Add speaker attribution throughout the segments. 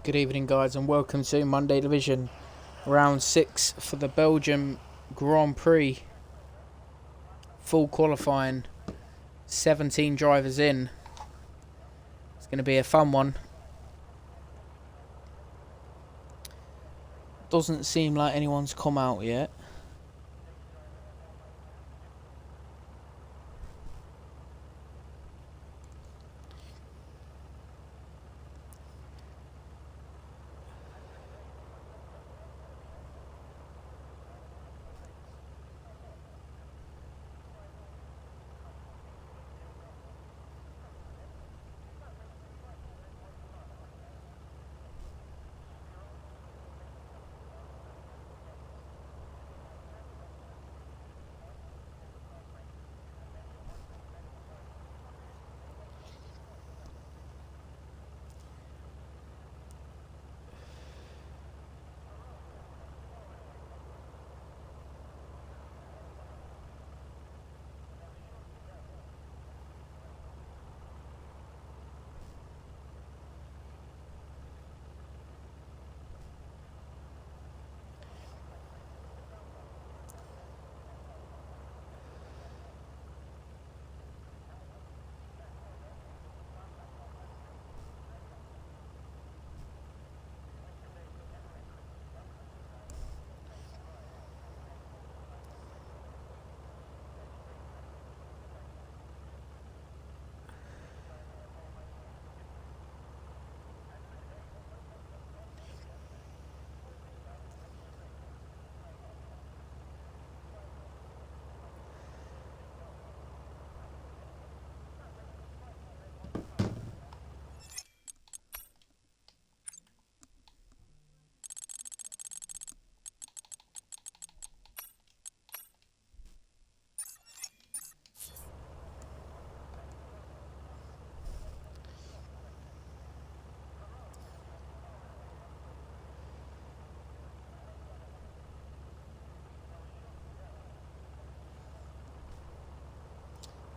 Speaker 1: Good evening, guys, and welcome to Monday Division, round 6 for the Belgium Grand Prix. Full qualifying, 17 drivers in. It's going to be a fun one. Doesn't seem like anyone's come out yet.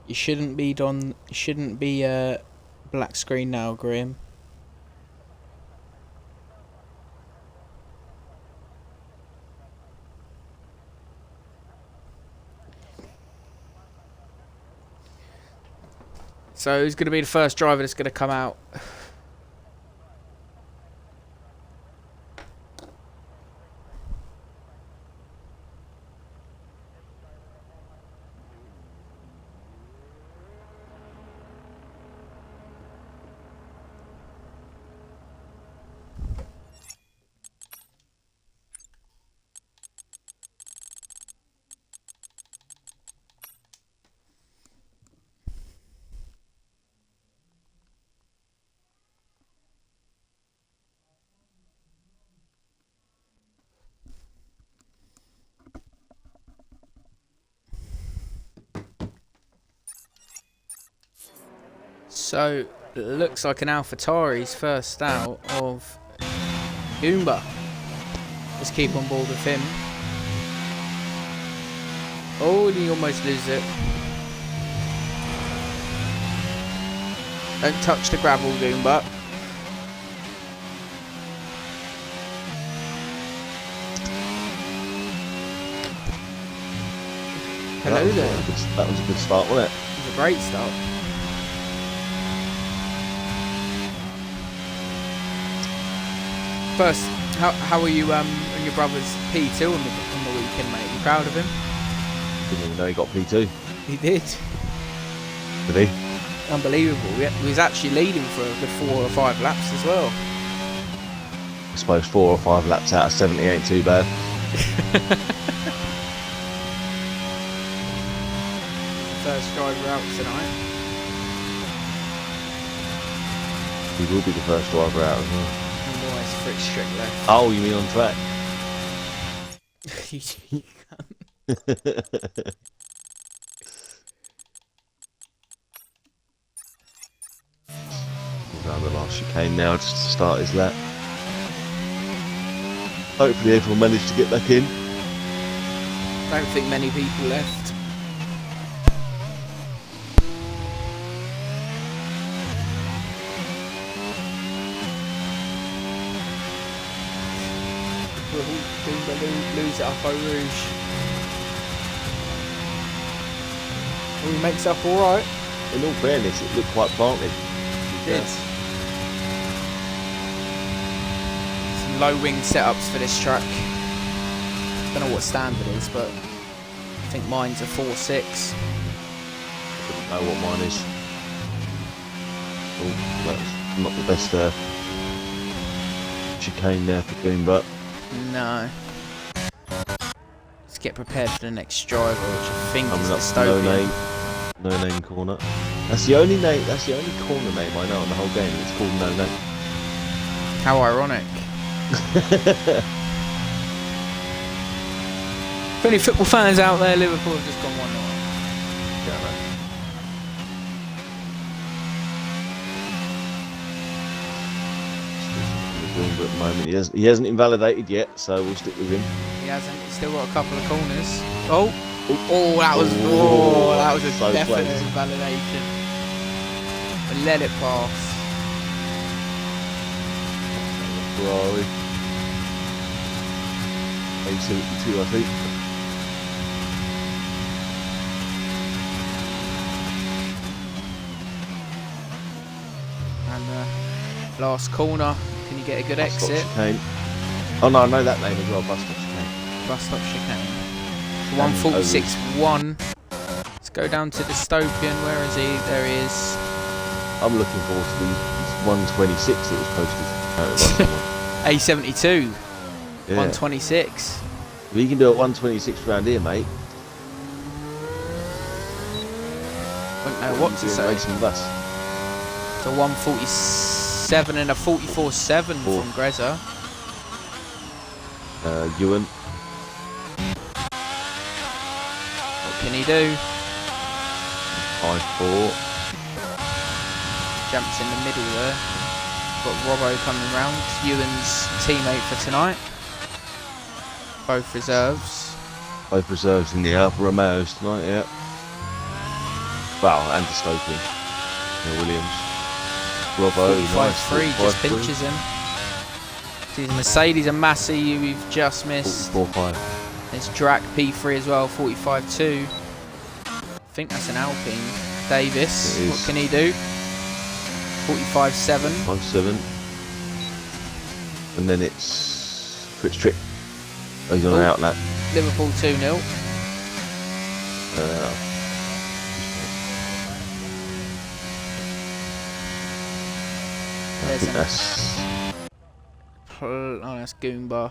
Speaker 1: You shouldn't be black screen now, Graham. So who's going to be the first driver that's going to come out? So, it looks like an AlphaTauri's first out of Goomba. Let's keep on board with him. Oh, and he almost loses it. Don't touch the gravel, Goomba. Hello there.
Speaker 2: That was a good start, wasn't it?
Speaker 1: It was a great start. First, how are you and your brother's P2 on the weekend, mate? You proud of him?
Speaker 2: Didn't even know he got P2.
Speaker 1: He did.
Speaker 2: Did he?
Speaker 1: Unbelievable. He was actually leading for a good 4 or 5 laps as well.
Speaker 2: I suppose 4 or 5 laps out of 70 ain't too bad.
Speaker 1: First driver out tonight.
Speaker 2: He will be the first driver out as well.
Speaker 1: Nice, Fritz strict left.
Speaker 2: Oh, you mean on track? Around the last chicane now just to start his lap. Hopefully everyone managed to get back in.
Speaker 1: Don't think many people left. Goomba lose it up Eau Rouge. Oh, he makes up alright.
Speaker 2: In all fairness, it looked quite planted.
Speaker 1: It did. Some low wing setups for this track. Don't know what standard is, but I think mine's a 4.6.
Speaker 2: I don't know what mine is. Oh, that's not the best chicane there for Goomba.
Speaker 1: No. Let's get prepared for the next driver, which I think is
Speaker 2: No
Speaker 1: dystopian.
Speaker 2: name. No name corner. That's the only name. That's the only corner name I know in the whole game. It's called No Name.
Speaker 1: How ironic. For any football fans out there, Liverpool have just gone 1-0.
Speaker 2: Yeah, I know. But at the moment, he hasn't invalidated yet, so we'll stick with him.
Speaker 1: He hasn't. He's still got a couple of corners. Oh, that was a
Speaker 2: so
Speaker 1: definite
Speaker 2: close.
Speaker 1: invalidation. But let it pass.
Speaker 2: Ferrari. 872, I think.
Speaker 1: And last corner. Can you get a good
Speaker 2: Bus stop
Speaker 1: exit?
Speaker 2: chicane. Oh no, I know that name as well. Bus stop chicane.
Speaker 1: Bus stop chicane. 146.1. Let's go down to dystopian. Where is he? There he is.
Speaker 2: I'm looking forward to the 126 that was posted.
Speaker 1: A72.
Speaker 2: Yeah.
Speaker 1: 126.
Speaker 2: If you can do a 126 round here, mate.
Speaker 1: Wouldn't know what to say.
Speaker 2: Racing with us.
Speaker 1: It's a 147 and a 44.7 from Greza.
Speaker 2: Ewan.
Speaker 1: What can he do?
Speaker 2: 5-4.
Speaker 1: Jumps in the middle there. Got Robbo coming round. Ewan's teammate for tonight. Both reserves.
Speaker 2: Both reserves in the Alfa Romeos tonight, yeah. Well, and dystopian. Williams. Robbo, nice.
Speaker 1: 45.3 just pinches him. He's Mercedes and Massey, who we've just missed.
Speaker 2: 44.5.
Speaker 1: There's Drac P3 as well, 45.2. I think that's an Alpine. Davis, what can he do? 45.7.
Speaker 2: 5-7. And then it's Fritz Trick. Oh, he's on an outlet.
Speaker 1: Liverpool 2-0.
Speaker 2: I think that's...
Speaker 1: Oh, that's Goomba.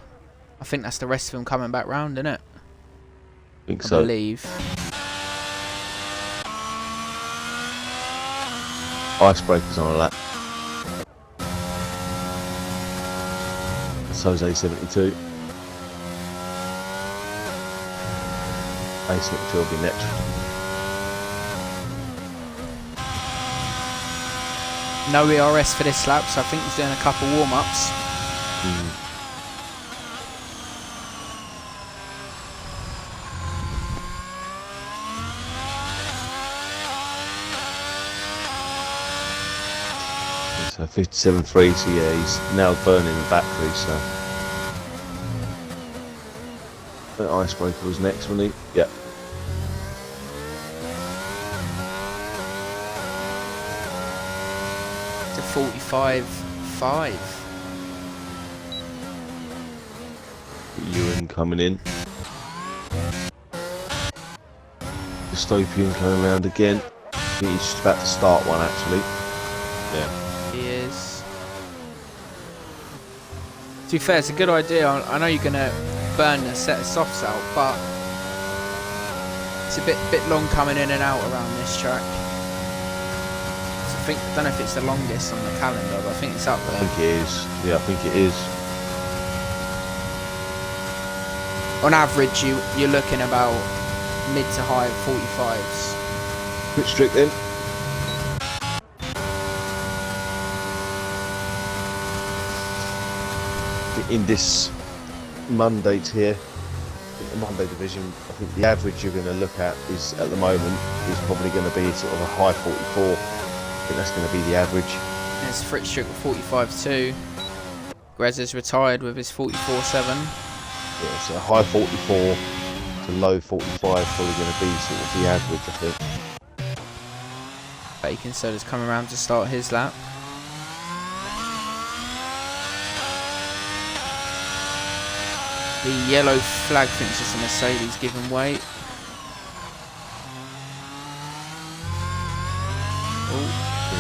Speaker 1: I think that's the rest of them coming back round, isn't it?
Speaker 2: I think
Speaker 1: I
Speaker 2: so.
Speaker 1: believe.
Speaker 2: Icebreaker's on a lap. So's A72. A72 will be next.
Speaker 1: No ERS for this lap, so I think he's doing a couple warm-ups.
Speaker 2: So 57.3, so yeah, he's now burning the battery, so. The Icebreaker was next, wasn't he? Yeah.
Speaker 1: To 45.5.
Speaker 2: Ewan coming in. Dystopian coming around again. I think he's just about to start one, actually. Yeah.
Speaker 1: He is. To be fair, it's a good idea. I know you're going to burn a set of softs out, but it's a bit long coming in and out around this track. So I don't know if it's the longest on the calendar, but I think it's up there.
Speaker 2: I think it is. Yeah, I think it is.
Speaker 1: On average, you're looking about mid to high 45s.
Speaker 2: Quick strict then. In this Monday tier, the Monday division, I think the average you're going to look at is at the moment is probably going to be sort of a high 44. I think that's going to be the average.
Speaker 1: There's Fritz Strick with 45.2. Greza's retired with his 44.7.
Speaker 2: Yeah, so high 44 to low 45 probably going to be sort of the average, I think.
Speaker 1: Bacon Soda's coming around to start his lap. The yellow flag thinks it's a Mercedes giving way.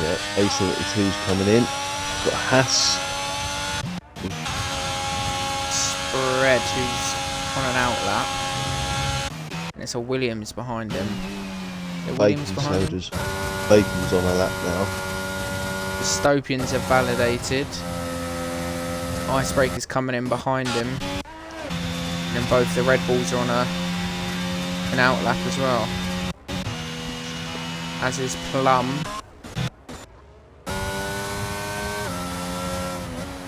Speaker 2: Yeah, A72's coming in. Got Haas.
Speaker 1: Spread, who's on an out lap. And it's a Williams behind him.
Speaker 2: Bacon Soda's. Bacon's on a lap now.
Speaker 1: The Stopians have validated. Icebreaker's coming in behind him. And then both the Red Bulls are on an out lap as well. As is Plum.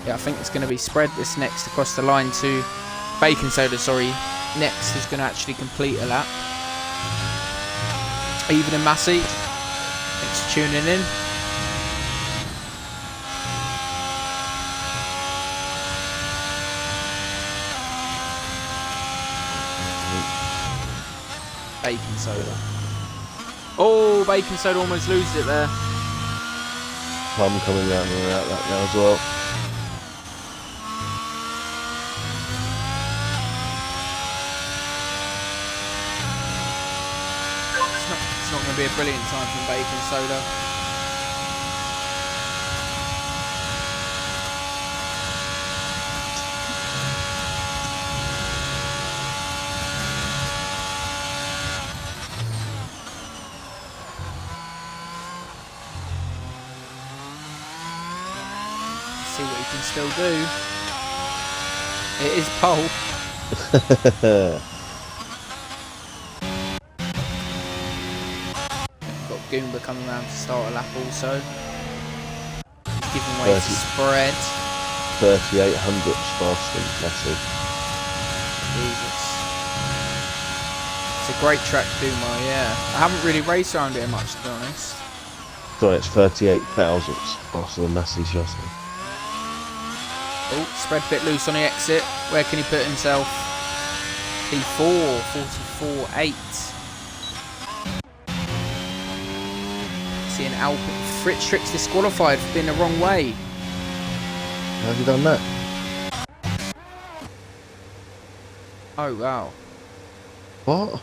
Speaker 1: Yeah, I think it's going to be Spread this next across the line to Bacon Soda, sorry. Next is going to actually complete a lap. Even and Massey. Thanks for tuning in. Bacon Soda. Oh, Bacon Soda almost loses it there.
Speaker 2: Plum coming down on that lap now as well.
Speaker 1: It's not going to be a brilliant time from Bacon Soda. See what he can still do. It is pole. Got Goomba coming around to start a lap also. Giving way to Spread.
Speaker 2: 3800 Spartan, massive.
Speaker 1: Jesus. It's a great track, Duma, yeah. I haven't really raced around here much, to be honest.
Speaker 2: Sorry, it's 38,000 Spartan, massive chassis.
Speaker 1: Oh, Spread bit loose on the exit. Where can he put himself? P4, 44.8. See an Alpine. Fritz Tricks disqualified for being the wrong way.
Speaker 2: How's he done that?
Speaker 1: Oh, wow.
Speaker 2: What?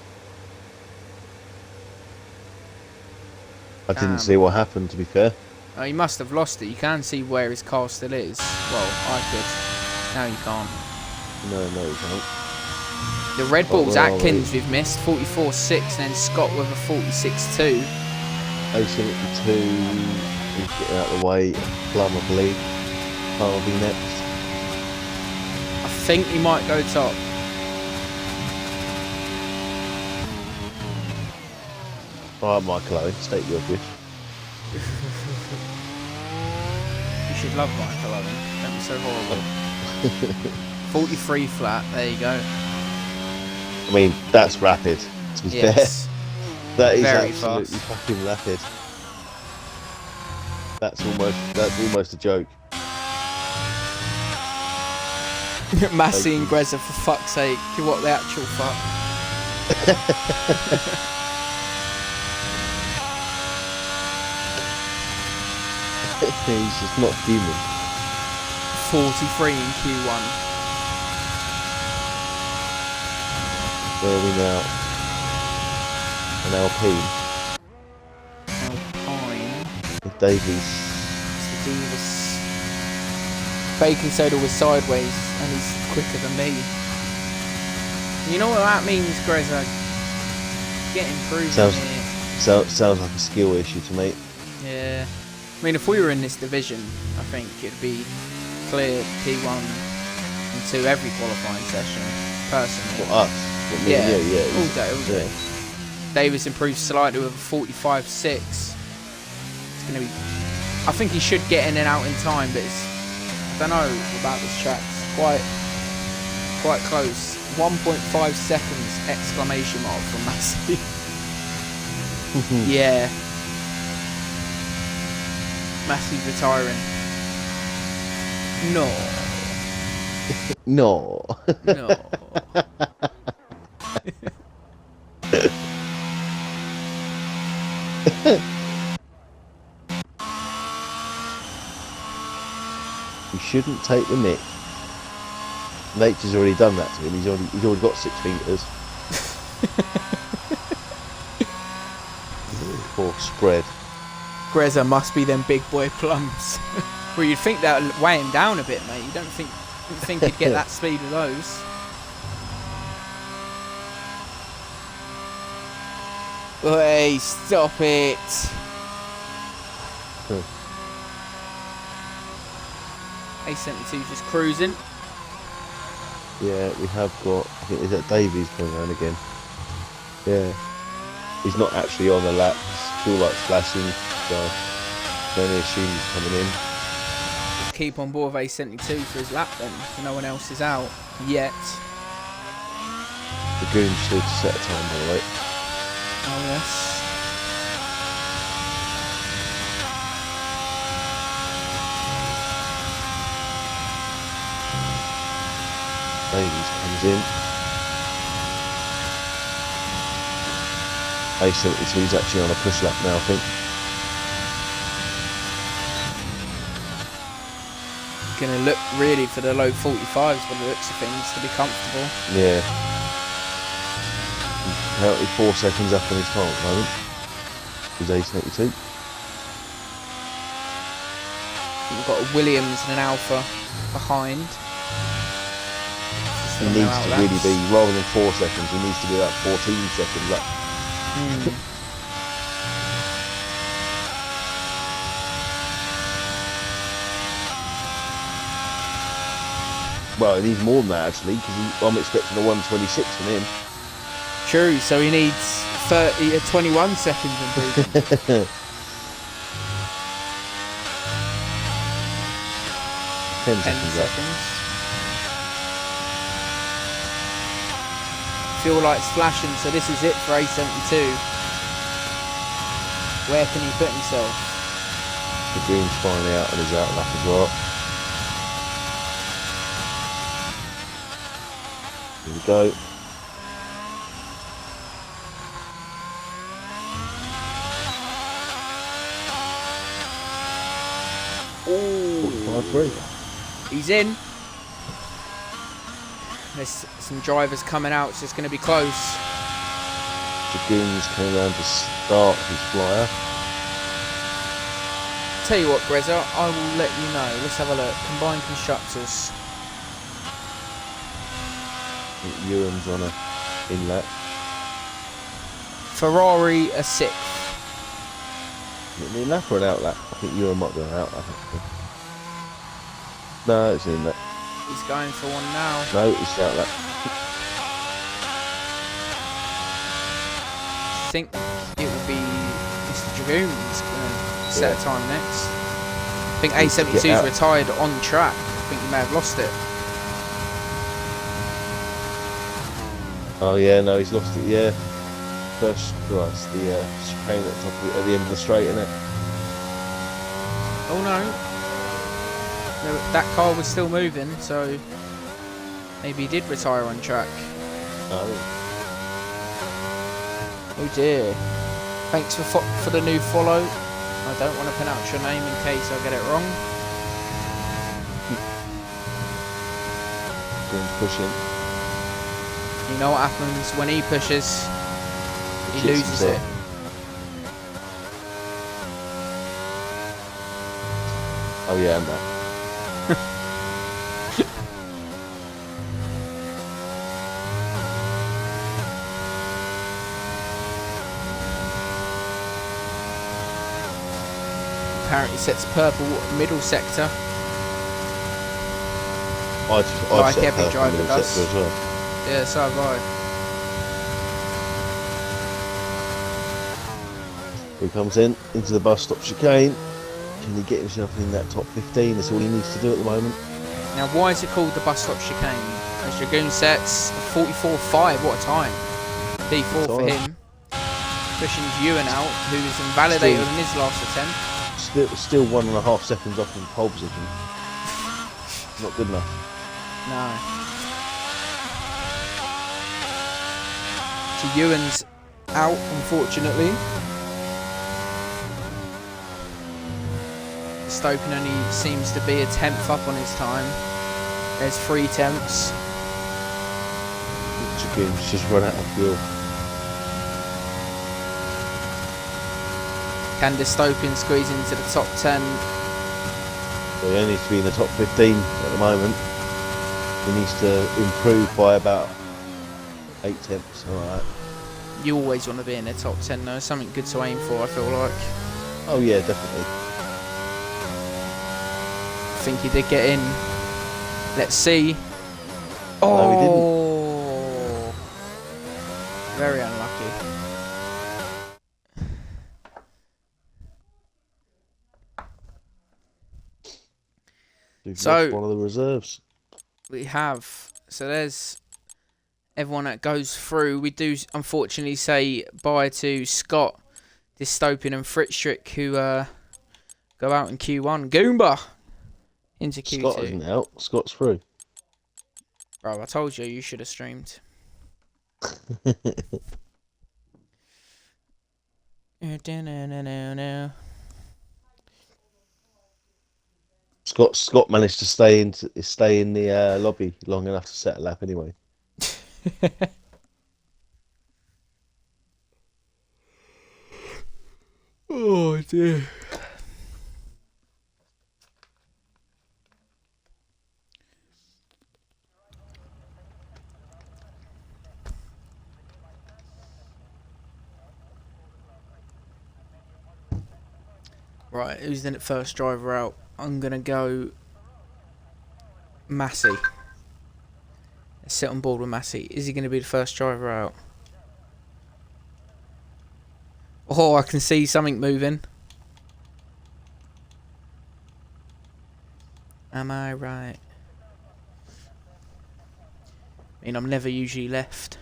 Speaker 2: I didn't see what happened, to be fair.
Speaker 1: Oh, he must have lost it. You can see where his car still is. Well, I could. Now you can't.
Speaker 2: No, you can't.
Speaker 1: The Red Bulls, Atkins we've missed, 44.6, and then Scott with a 46.2.
Speaker 2: A72, he's getting out of the way. Plum, I believe. Harvey next.
Speaker 1: I think he might go top.
Speaker 2: Alright, Michael Owen, state the obvious.
Speaker 1: You should love Michael Owen. Don't be so horrible. 43 flat, there you go.
Speaker 2: I mean, that's rapid, to be fair. That is
Speaker 1: very
Speaker 2: absolutely
Speaker 1: fast.
Speaker 2: fucking rapid. That's almost a joke.
Speaker 1: Massey and Greza, for fuck's sake. What the actual fuck?
Speaker 2: He's just not human.
Speaker 1: 43 in Q1.
Speaker 2: Where are we now? An Alpine.
Speaker 1: Alpine.
Speaker 2: With Davies.
Speaker 1: It's the Davis. Bacon Soda was sideways and he's quicker than me. You know what that means, Greza? Get improved here.
Speaker 2: Sounds like a skill issue to me.
Speaker 1: Yeah. I mean, if we were in this division, I think it'd be clear P1 and 2 every qualifying session, personally.
Speaker 2: For us?
Speaker 1: Yeah.
Speaker 2: Yeah.
Speaker 1: All day. Davis improved slightly with a 45.6. It's going to be... I think he should get in and out in time, but it's... I don't know about this track. It's quite close. 1.5 seconds exclamation mark from Massey. Yeah. Massey's retiring. No.
Speaker 2: No.
Speaker 1: No.
Speaker 2: You shouldn't take the nick. Nature's already done that to him. He's already got 6 fingers. Poor spread.
Speaker 1: Grezza must be them big boy plums. Well, you'd think that would weigh him down a bit, mate. You don't think he'd get that speed with those. Hey, stop it. A72 just cruising.
Speaker 2: Yeah, we have got, I think, is that Davies coming around again? Yeah. He's not actually on the lap. It's still like flashing, so I only assume he's coming in.
Speaker 1: Keep on board with A72 for his lap then, so no one else is out yet.
Speaker 2: The goon's still to set a time, by the way.
Speaker 1: Oh yes.
Speaker 2: Davies comes in. A72's actually on a push lap now, I think.
Speaker 1: Going to look really for the low 45s by the looks of things to be comfortable.
Speaker 2: Yeah. He's currently 4 seconds up on his time at the moment. He's A72.
Speaker 1: We've got a Williams and an Alpha behind.
Speaker 2: He needs to really be, rather than 4 seconds, he needs to be about 14 seconds up. Well, he needs more than that actually, because I'm expecting a 126 from him.
Speaker 1: True, so he needs 21 seconds improvement.
Speaker 2: 10 seconds up.
Speaker 1: Fuel lights flashing, so this is it for A72. Where can he put himself?
Speaker 2: The green's finally out on his out lap as well. Here we go.
Speaker 1: Ooh.
Speaker 2: 45.3.
Speaker 1: He's in. There's some drivers coming out, so it's going to be close.
Speaker 2: Dragoon's coming around to start his flyer.
Speaker 1: Tell you what, Grezza, I will let you know. Let's have a look. Combined constructors.
Speaker 2: I think Ewan's on a inlet.
Speaker 1: Ferrari a 6th.
Speaker 2: Is it an inlet or an outlap? I think Ewan might be an outlap. No, it's an inlet.
Speaker 1: He's going for one now.
Speaker 2: No, it's the outlet.
Speaker 1: I think it will be Mr. Dragoon who's going to set a time next. I think A72's retired on track. I think he may have lost it.
Speaker 2: Oh yeah, no, he's lost it. Yeah, first twice the chicane at the end of the straight, isn't it?
Speaker 1: Oh no. That car was still moving, so maybe he did retire on track. Oh dear. Thanks for the new follow. I don't want to pronounce your name in case I get it wrong.
Speaker 2: Pushing.
Speaker 1: You know what happens when he pushes? He loses it.
Speaker 2: Oh yeah, and that.
Speaker 1: Apparently sets purple middle sector.
Speaker 2: I've
Speaker 1: like
Speaker 2: set
Speaker 1: every driver
Speaker 2: middle
Speaker 1: does.
Speaker 2: sector as well.
Speaker 1: Yeah, so have I.
Speaker 2: He comes into the bus stop chicane. Can he get himself in that top 15? That's all he needs to do at the moment.
Speaker 1: Now, why is it called the bus stop chicane? As Dragoon sets 44.5, what a time. P4 for him. Pushing Ewan out, who was invalidated in his last attempt.
Speaker 2: Still 1.5 seconds off in pole position. Not good enough.
Speaker 1: No. So Ewan's out, unfortunately. Verstappen only seems to be a tenth up on his time. There's 3 tenths.
Speaker 2: Chickens just run out of fuel.
Speaker 1: Can Verstappen squeeze into the top 10?
Speaker 2: He only needs to be in the top 15 at the moment. He needs to improve by about 8 tenths. Alright.
Speaker 1: You always want to be in the top 10 though. Something good to aim for, I feel like.
Speaker 2: Oh yeah, definitely.
Speaker 1: I think he did get in. Let's see.
Speaker 2: No, he
Speaker 1: Oh! Very unlucky.
Speaker 2: We've
Speaker 1: So-
Speaker 2: lost one of the reserves.
Speaker 1: We have. So there's everyone that goes through. We do unfortunately say bye to Scott, Dystopin and Fritzstrick, who go out in Q1. Goomba into Q2.
Speaker 2: Scott isn't out. Scott's through.
Speaker 1: Bro, I told you, you should have streamed.
Speaker 2: Scott managed to stay in the lobby long enough to set a lap anyway.
Speaker 1: Oh dear. Right, who's the first driver out? I'm gonna go Massey. Let's sit on board with Massey. Is he gonna be the first driver out? Oh, I can see something moving. Am I right? I mean, I'm never usually left.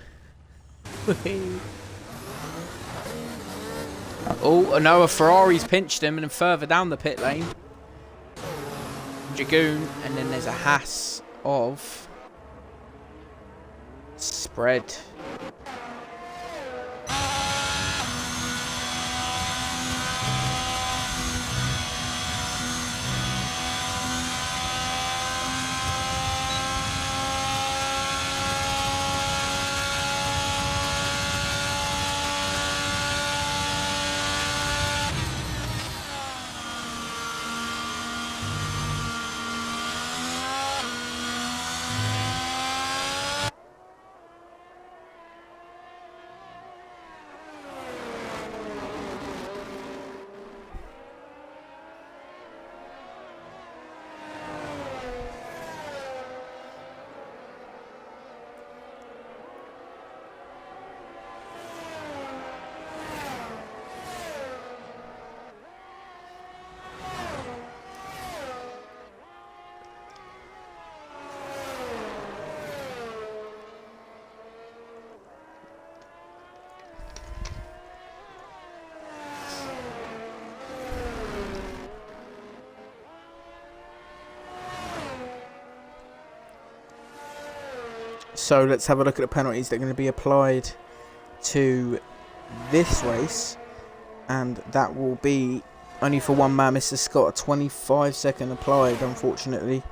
Speaker 1: Oh, no, a Ferrari's pinched him and then further down the pit lane. Dragoon, and then there's a Haas of Spread. So let's have a look at the penalties that are going to be applied to this race. And that will be only for one man, Mr. Scott, a 25-second applied, unfortunately,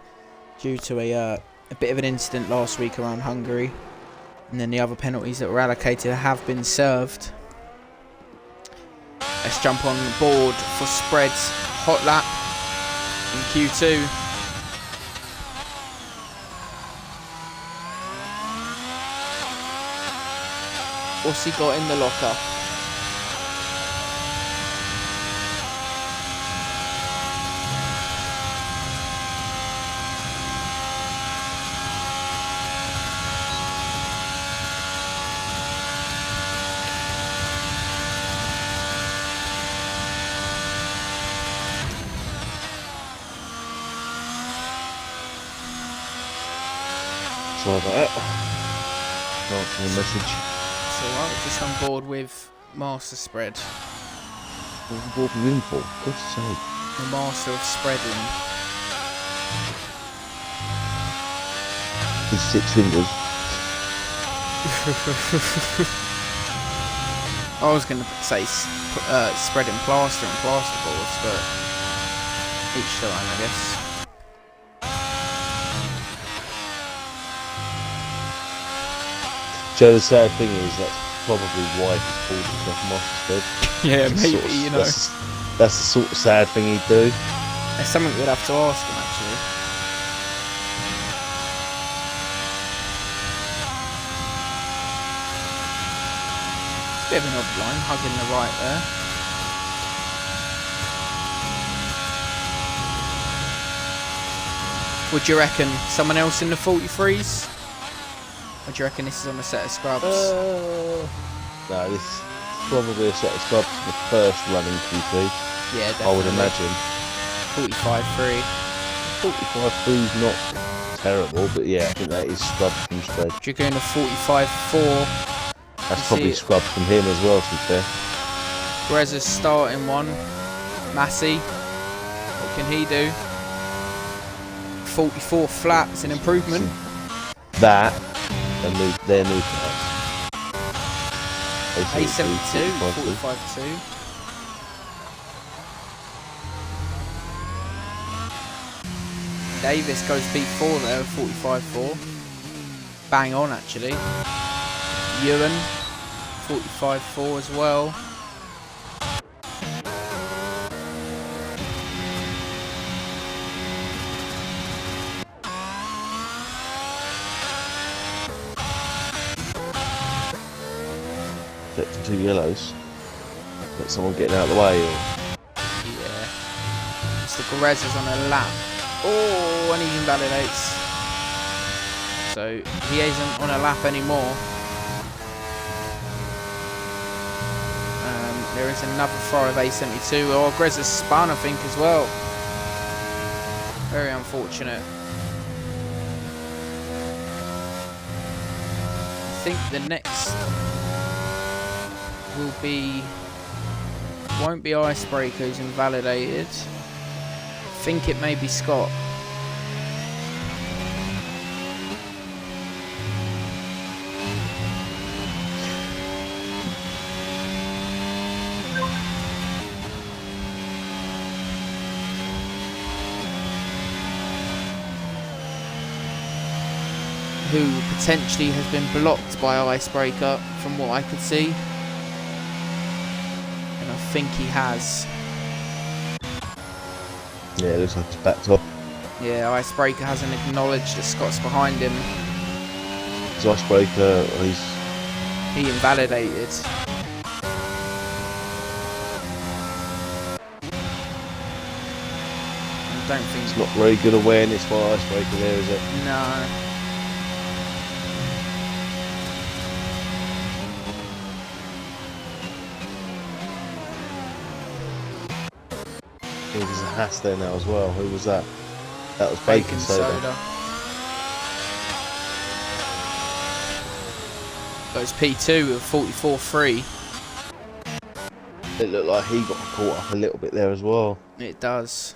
Speaker 1: due to a bit of an incident last week around Hungary. And then the other penalties that were allocated have been served. Let's jump on board for Spread's hot lap in Q2. What's he got in the locker?
Speaker 2: Sorry about that. Answering the message.
Speaker 1: So I'm just on board with Master Spread.
Speaker 2: What are we in for? God's sake.
Speaker 1: The Master of Spreading.
Speaker 2: His 6 fingers.
Speaker 1: I was going to say spreading plaster and plasterboards, but each their own, I guess.
Speaker 2: Joe, the sad thing is that's probably why he's pulled himself off instead.
Speaker 1: Yeah, maybe,
Speaker 2: Sort of,
Speaker 1: you know.
Speaker 2: That's the sort of sad thing he'd do.
Speaker 1: It's something we'd have to ask him, actually. It's a bit of an odd line, hugging the right there. Would you reckon someone else in the 43s? Or do you reckon this is on a set of scrubs?
Speaker 2: No, this is probably a set of scrubs for the first running QT.
Speaker 1: Yeah, definitely.
Speaker 2: I would imagine.
Speaker 1: 45-3.
Speaker 2: 45-3 is not terrible, but yeah, I think that is scrubbed from spread.
Speaker 1: Do you go into 45-4?
Speaker 2: That's probably scrubbed from him as well, to be fair.
Speaker 1: Grezza's starting one. Massey, what can he do? 44 flat is an improvement.
Speaker 2: That and their new flats.
Speaker 1: A72, 45-2. Davis goes P4 there, 45-4. Bang on, actually. Ewan, 45-4 as well.
Speaker 2: Set to 2 yellows. Let someone getting out of the way, or
Speaker 1: Yeah. Mr. Grezza's on a lap. Oh, and he invalidates. So he isn't on a lap anymore. There is another throw of A72. Oh, Grezza's spun, I think, as well. Very unfortunate. I think the next will be... won't be Icebreaker who's invalidated. I think it may be Scott. Who potentially has been blocked by Icebreaker from what I could see. And I think he has.
Speaker 2: yeah, it looks like it's backed up.
Speaker 1: Yeah, Icebreaker hasn't acknowledged that Scott's behind him.
Speaker 2: His Icebreaker,
Speaker 1: He invalidated. I don't think...
Speaker 2: it's not very good awareness by Icebreaker there, is it?
Speaker 1: No.
Speaker 2: There's a Haas there now as well. Who was that? That was Bacon Soda.
Speaker 1: Goes P2 with 44-3.
Speaker 2: It looked like he got caught up a little bit there as well.
Speaker 1: It does.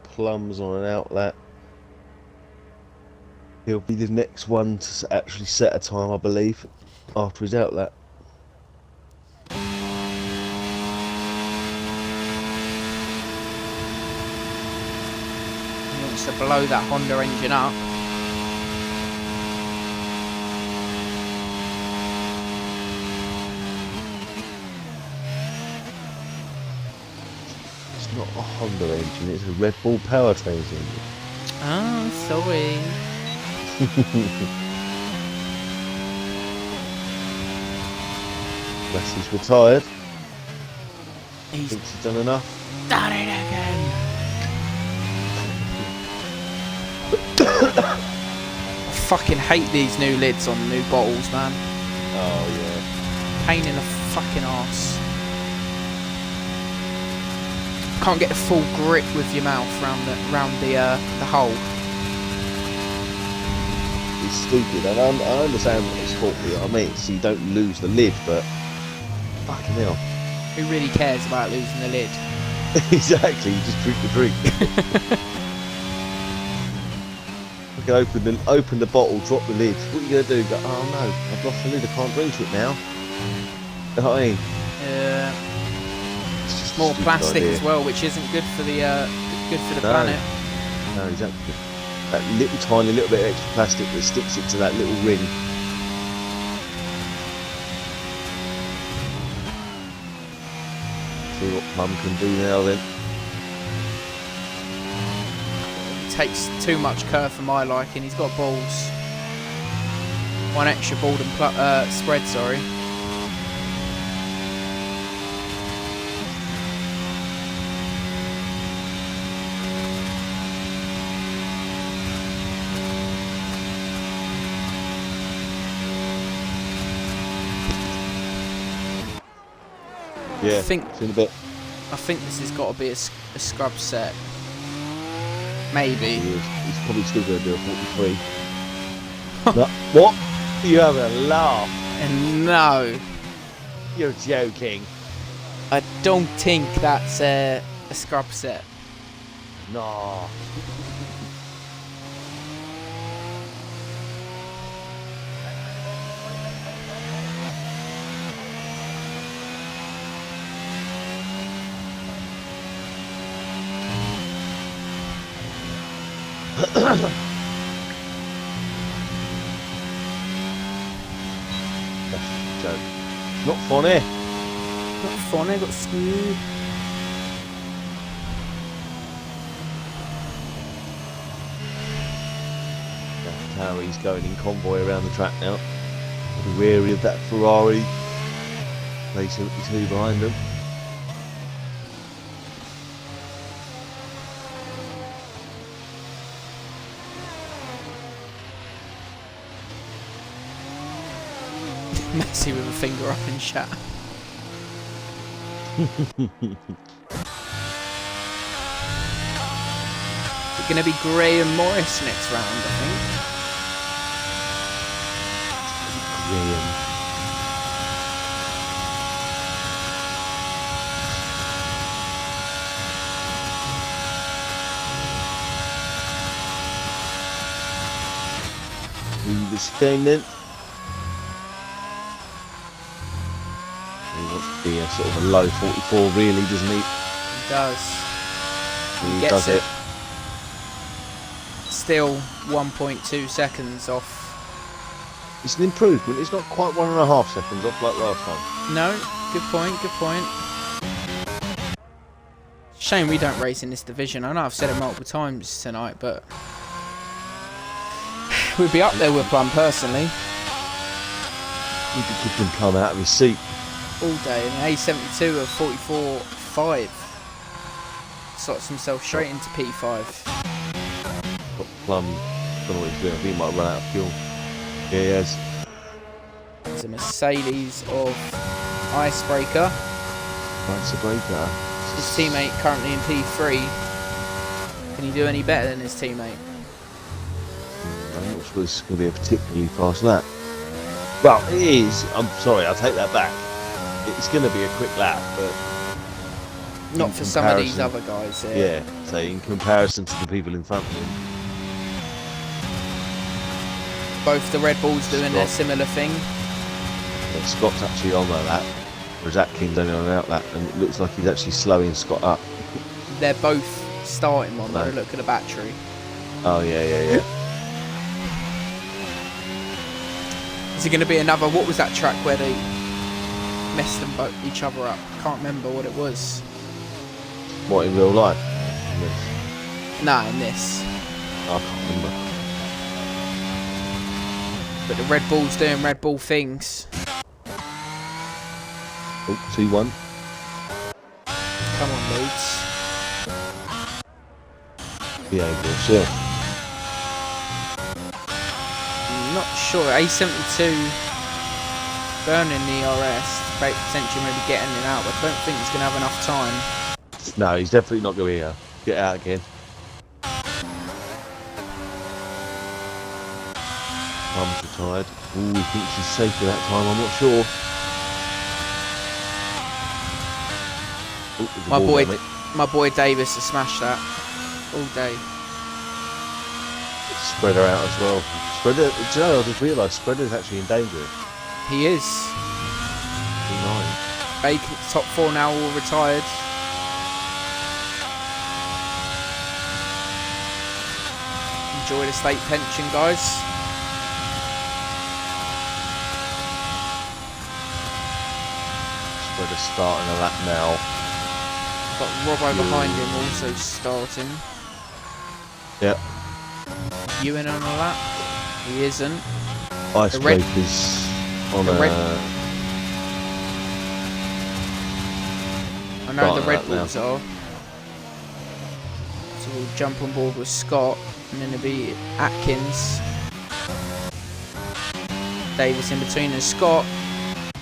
Speaker 2: Plums on an outlet. He'll be the next one to actually set a time, I believe, after his outlet.
Speaker 1: He wants to blow that Honda engine up.
Speaker 2: It's not a Honda engine, it's a Red Bull powertrains engine.
Speaker 1: Oh, sorry.
Speaker 2: Messi's retired.
Speaker 1: He's
Speaker 2: Thinks he's done enough.
Speaker 1: done it again. I fucking hate these new lids on new bottles, man.
Speaker 2: Oh yeah.
Speaker 1: Pain in the fucking arse. Can't get a full grip with your mouth round the hole.
Speaker 2: it's stupid. And I understand what it's for, you know what I mean? So you don't lose the lid, but fucking hell.
Speaker 1: Who really cares about losing the lid?
Speaker 2: Exactly, you just drink the drink. You can open the bottle, drop the lid. What are you gonna do? Go, oh no, I've lost the lid. I can't drink it now. You know what I mean?
Speaker 1: Yeah.
Speaker 2: It's just
Speaker 1: More
Speaker 2: a stupid
Speaker 1: plastic
Speaker 2: idea.
Speaker 1: as well, which isn't good for the planet.
Speaker 2: No, exactly. That little tiny little bit of extra plastic that sticks it to that little ring. See what Mum can do now then.
Speaker 1: Takes too much curve for my liking. He's got balls. One extra ball and spread, sorry.
Speaker 2: Yeah,
Speaker 1: I think
Speaker 2: it's in a bit.
Speaker 1: this has got to be a scrub set. Maybe.
Speaker 2: He's probably still going to do a 43. No, what? You having a laugh?
Speaker 1: No,
Speaker 2: You're joking.
Speaker 1: I don't think that's a scrub set.
Speaker 2: No. Joke. Not funny.
Speaker 1: Not fun, I got screwed.
Speaker 2: Harry's going in convoy around the track now. Be wary of that Ferrari. A72 behind them.
Speaker 1: Messi with a finger up in chat. It's going to be Gray and Morris next round, I think.
Speaker 2: Graham. Who this game then? He wants to be a sort of a low 44 really, doesn't he?
Speaker 1: He does.
Speaker 2: He
Speaker 1: Gets
Speaker 2: does it.
Speaker 1: Still 1.2 seconds off.
Speaker 2: It's an improvement. It's not quite 1.5 seconds off like last time.
Speaker 1: No, good point, good point. Shame we don't race in this division. I know I've said it multiple times tonight, but we'd be up there with Plum personally.
Speaker 2: We could keep him come out of his seat.
Speaker 1: All day. An A72 of 44.5 slots himself straight into P5.
Speaker 2: Got Plum. Don't know what he's doing. I think he might run out of fuel. Yeah, he has.
Speaker 1: It's a Mercedes of Icebreaker.
Speaker 2: Icebreaker.
Speaker 1: His teammate currently in P3. Can he do any better than his teammate?
Speaker 2: I'm not sure it's going to be a particularly fast lap. Well, it is. I'm sorry, I'll take that back. It's going to be a quick lap, but
Speaker 1: Not for some of these other guys here.
Speaker 2: Yeah, so in comparison to the people in front of him.
Speaker 1: Both the Red Bulls doing their similar thing.
Speaker 2: Yeah, Scott's actually on that lap, whereas Atkins only on an out lap, and it looks like he's actually slowing Scott up.
Speaker 1: They're both starting one though, look at the battery.
Speaker 2: Oh, yeah.
Speaker 1: Is it going to be another, what was that track where they messed them both each other up? Can't remember what it was.
Speaker 2: What, in real life?
Speaker 1: Nah, in this.
Speaker 2: I can't remember.
Speaker 1: But the Red Bull's doing Red Bull things.
Speaker 2: Oh, 2-1.
Speaker 1: Come on, Leeds.
Speaker 2: Behave yourself.
Speaker 1: Not sure. A72 burning the RS, potentially maybe getting it out, but I don't think he's going to have enough time.
Speaker 2: No, he's definitely not going to get out again. Plum's retired. Ooh, he thinks he's safe for that time, I'm not sure. Ooh, there's a wall there, mate.
Speaker 1: My boy Davis has smashed that all day.
Speaker 2: Spreader out as well. Spreader, do you know, I just realised Spreader's actually in danger.
Speaker 1: He is.
Speaker 2: P9.
Speaker 1: Bacon, top 4 now, all retired. Enjoy the state pension, guys.
Speaker 2: Spreader's starting a lap now.
Speaker 1: Got Robbo behind him also starting.
Speaker 2: Yep.
Speaker 1: Ewan on a lap. He isn't.
Speaker 2: Icebreaker's on a...
Speaker 1: I know the Red Bulls are. So we'll jump on board with Scott. And then it'll be Atkins. Davis in between and Scott.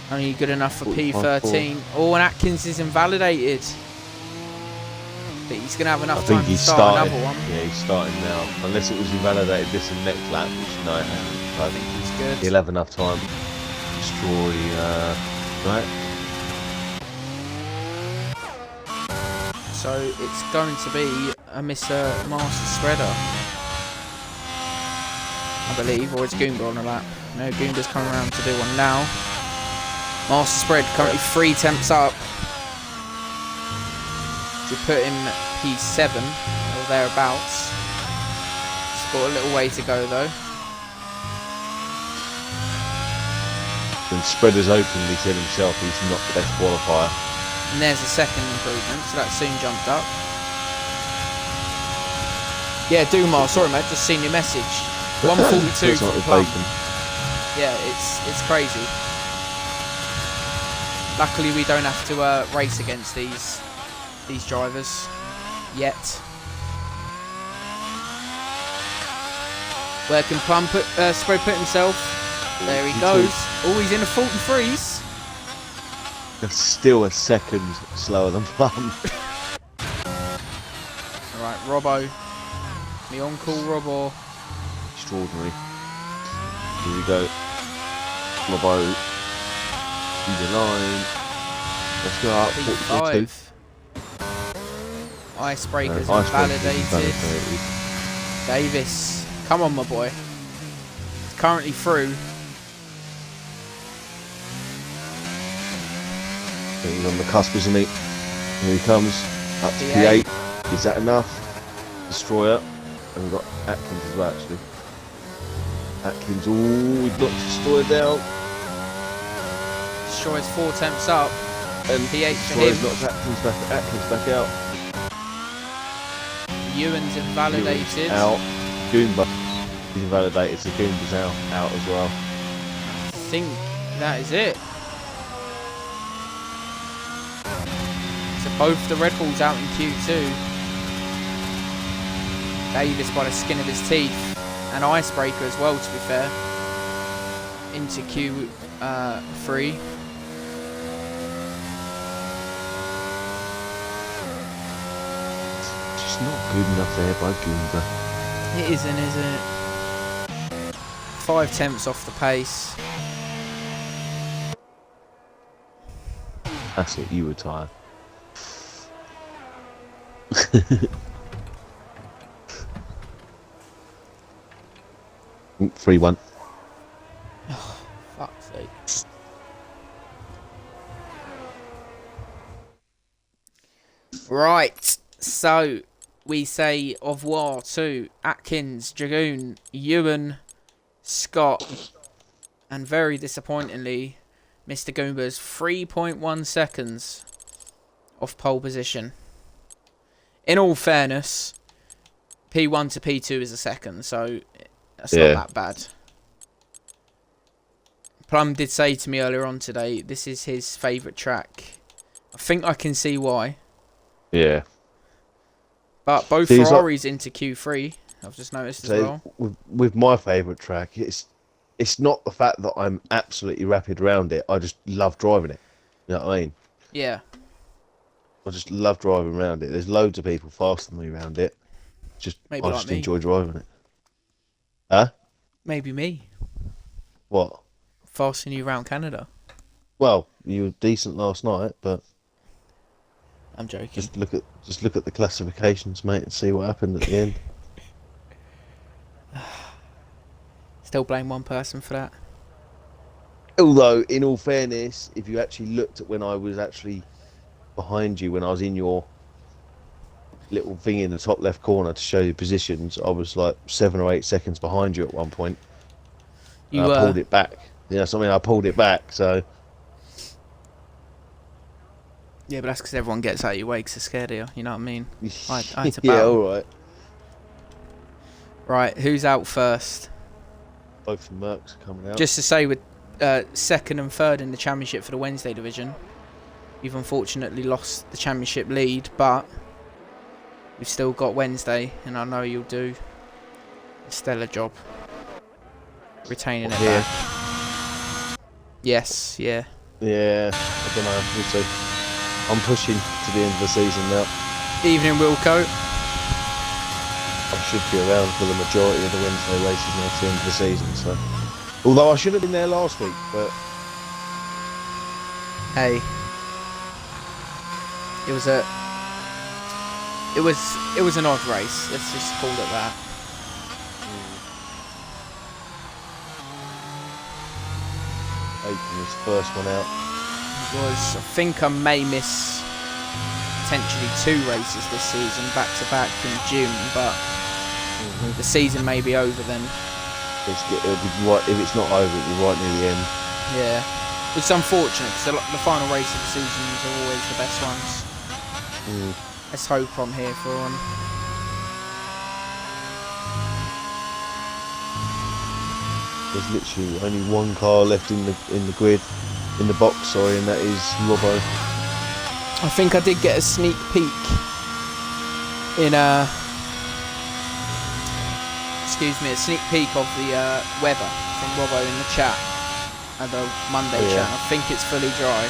Speaker 1: Only good enough for P13. Oh, and Atkins is invalidated. But he's going to have enough time to start another one.
Speaker 2: Yeah, he's starting now. Unless it was invalidated this and next lap, which no, it hasn't.
Speaker 1: I think he's good.
Speaker 2: He'll have enough time to destroy, right?
Speaker 1: So it's going to be a Mr. Master Spreader, I believe, or it's Goomba on the lap. No, Goomba's coming around to do one now. Master Spread currently 3 temps up. To put him P7 or thereabouts. He's got a little way to go though.
Speaker 2: When Spreader's openly said himself he's not the best qualifier.
Speaker 1: And there's a second improvement, so that soon jumped up. Yeah, Dumar, sorry mate, just seen your message. 142 for Plum. Yeah, it's crazy. Luckily we don't have to race against these drivers yet. Where can Plum Spread put himself? There he goes. Oh, he's in the 43s.
Speaker 2: That's still a second slower than Plum.
Speaker 1: Alright, Robbo. Me on call, Robbo.
Speaker 2: Extraordinary. Here we go. Robbo. In the line. Let's go up.
Speaker 1: 45. Icebreaker's validated. Davis. Come on, my boy. He's currently through.
Speaker 2: He's on the cusp, isn't he? Here he comes. Up to P8. Is that enough? Destroyer. And we've got Atkins as well, actually. Atkins. Ooh, we've got Destroyer down.
Speaker 1: Destroyer's 4 temps up.
Speaker 2: And
Speaker 1: P8 for him.
Speaker 2: knocks Atkins back out.
Speaker 1: Ewan's invalidated.
Speaker 2: Out. Goomba. He's invalidated, so Goomba's out as well.
Speaker 1: I think that is it. So both the Red Bulls out in Q2. Davis by the skin of his teeth. And Icebreaker as well, to be fair. Into Q3.
Speaker 2: Not good enough there by Goomba.
Speaker 1: It isn't, is it? 5 temps off the pace.
Speaker 2: That's it, you retire. 3-1.
Speaker 1: Oh, fuck's sake. Right, so we say au revoir to Atkins, Dragoon, Ewan, Scott, and very disappointingly, Mr. Goomba's 3.1 seconds off pole position. In all fairness, P1 to P2 is a second, so that's not that bad. Plum did say to me earlier on today, this is his favourite track. I think I can see why.
Speaker 2: Yeah.
Speaker 1: But both Ferraris into Q3, I've just noticed as well.
Speaker 2: With my favourite track, it's not the fact that I'm absolutely rapid around it. I just love driving it. You know what I mean?
Speaker 1: Yeah.
Speaker 2: I just love driving around it. There's loads of people faster than me around it. I just enjoy driving it. Huh?
Speaker 1: Maybe me.
Speaker 2: What?
Speaker 1: Fasting you around Canada.
Speaker 2: Well, you were decent last night, but
Speaker 1: I'm joking.
Speaker 2: just look at the classifications, mate, and see what happened at the end.
Speaker 1: Still blame one person for that.
Speaker 2: Although, in all fairness, if you actually looked at when I was actually behind you, when I was in your little thing in the top left corner to show you positions, I was like 7 or 8 seconds behind you at one point. And
Speaker 1: You
Speaker 2: I pulled it back. Yeah, something I pulled it back. So
Speaker 1: yeah, but that's because everyone gets out of your way because they're scared of you. You know what I mean? I had to
Speaker 2: yeah,
Speaker 1: battle.
Speaker 2: all right.
Speaker 1: Right, who's out first?
Speaker 2: Both the Mercs are coming out.
Speaker 1: Just to say, with second and third in the championship for the Wednesday division, you've unfortunately lost the championship lead, but we've still got Wednesday, and I know you'll do a stellar job retaining it
Speaker 2: here.
Speaker 1: back. Yes, yeah.
Speaker 2: Yeah, I don't know. We'll see. I'm pushing to the end of the season now.
Speaker 1: Evening, Wilco.
Speaker 2: I should be around for the majority of the Wednesday races now to the end of the season. So, although I should have been there last week, but
Speaker 1: Hey, it was an odd race. Let's just call it that.
Speaker 2: Aiken was the first one out.
Speaker 1: Was I think I may miss potentially 2 races this season back to back in June, but the season may be over then.
Speaker 2: It'll be right, if it's not over, it'll be right near the end.
Speaker 1: Yeah, it's unfortunate because the final race of the seasons are always the best ones. Let's hope I'm here for them.
Speaker 2: There's literally only one car left in the grid, in the box, sorry, and that is Robbo.
Speaker 1: I think I did get a sneak peek in a sneak peek of the weather from Robbo in the chat and the Monday chat. I think it's fully dry.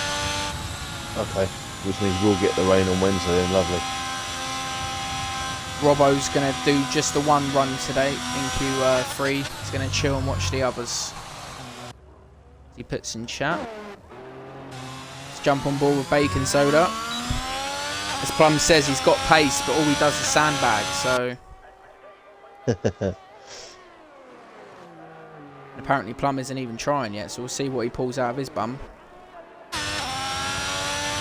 Speaker 2: Okay, which means we'll get the rain on Wednesday then, lovely.
Speaker 1: Robbo's going to do just the one run today in Q3. He's going to chill and watch the others. He puts in chat. Let's jump on board with baking soda. As Plum says, he's got pace, but all he does is sandbag, so... Apparently Plum isn't even trying yet, so we'll see what he pulls out of his bum.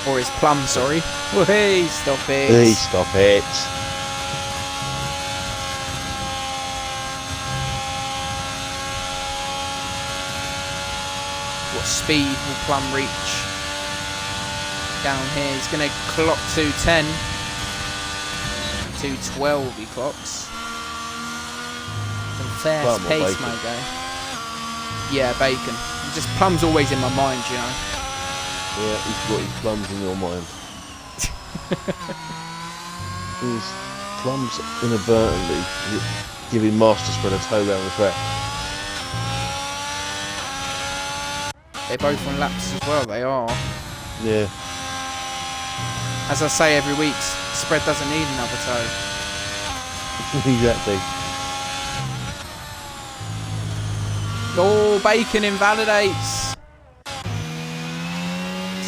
Speaker 1: Or his plum, sorry. Hey, stop it.
Speaker 2: Hey, stop it.
Speaker 1: What speed will Plum reach down here? He's going to clock 210. 212 he clocks. Some fast pace, my guy. Yeah, Bacon. Just Plum's always in my mind, you know.
Speaker 2: Yeah, he's got his plums in your mind. His plums inadvertently giving Master Spread a tow down the track.
Speaker 1: They're both on laps as well, they are.
Speaker 2: Yeah.
Speaker 1: As I say every week, Spread doesn't need another tow.
Speaker 2: Exactly.
Speaker 1: Oh, Bacon invalidates.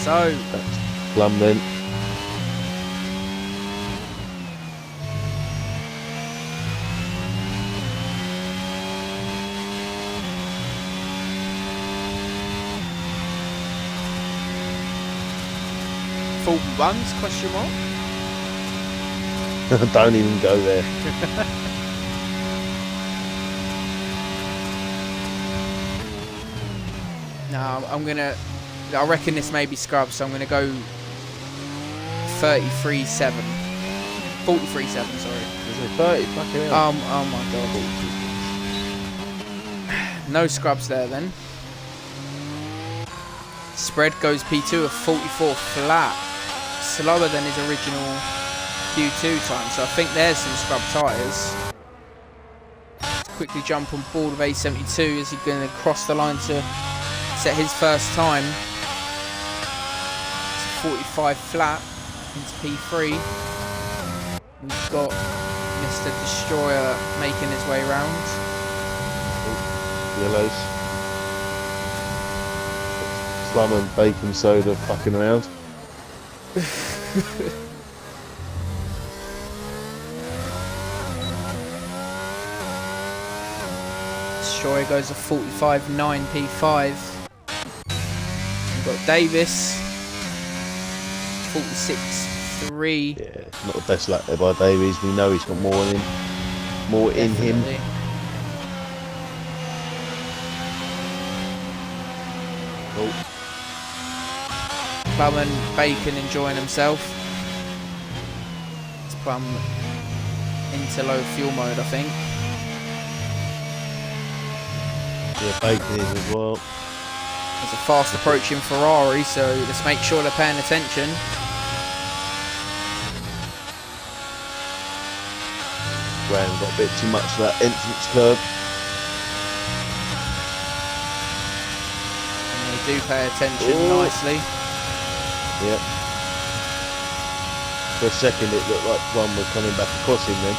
Speaker 1: So.
Speaker 2: That's Plum then.
Speaker 1: Fulton runs, question mark?
Speaker 2: Don't even go there.
Speaker 1: No, I reckon this may be scrub, so I'm gonna go 33.7. 43.7, sorry.
Speaker 2: Is it 30? Fucking hell.
Speaker 1: Oh my god. No scrubs there then. Spread goes P2 of 44 flat. Slower than his original Q2 time, so I think there's some scrub tyres. Let's quickly jump on board of A72. Is he going to cross the line to set his first time? It's 45 flat into P3. We've got Mr. Destroyer making his way round.
Speaker 2: Yellows. Plum and baking soda fucking around.
Speaker 1: Destroyer goes a 45.9 P5. We've got Davis 46.3.
Speaker 2: Yeah, not the best lap there by Davies. We know he's got more in him. More
Speaker 1: Definitely.
Speaker 2: in him. Oh.
Speaker 1: Plum and Bacon enjoying himself. It's Plum into low fuel mode, I think.
Speaker 2: Yeah, Bacon is as well.
Speaker 1: There's a fast approaching Ferrari, so let's make sure they're paying attention.
Speaker 2: Graham got a bit too much of that entrance curve.
Speaker 1: And they do pay attention nicely.
Speaker 2: Yep. For a second it looked like one was coming back across him then.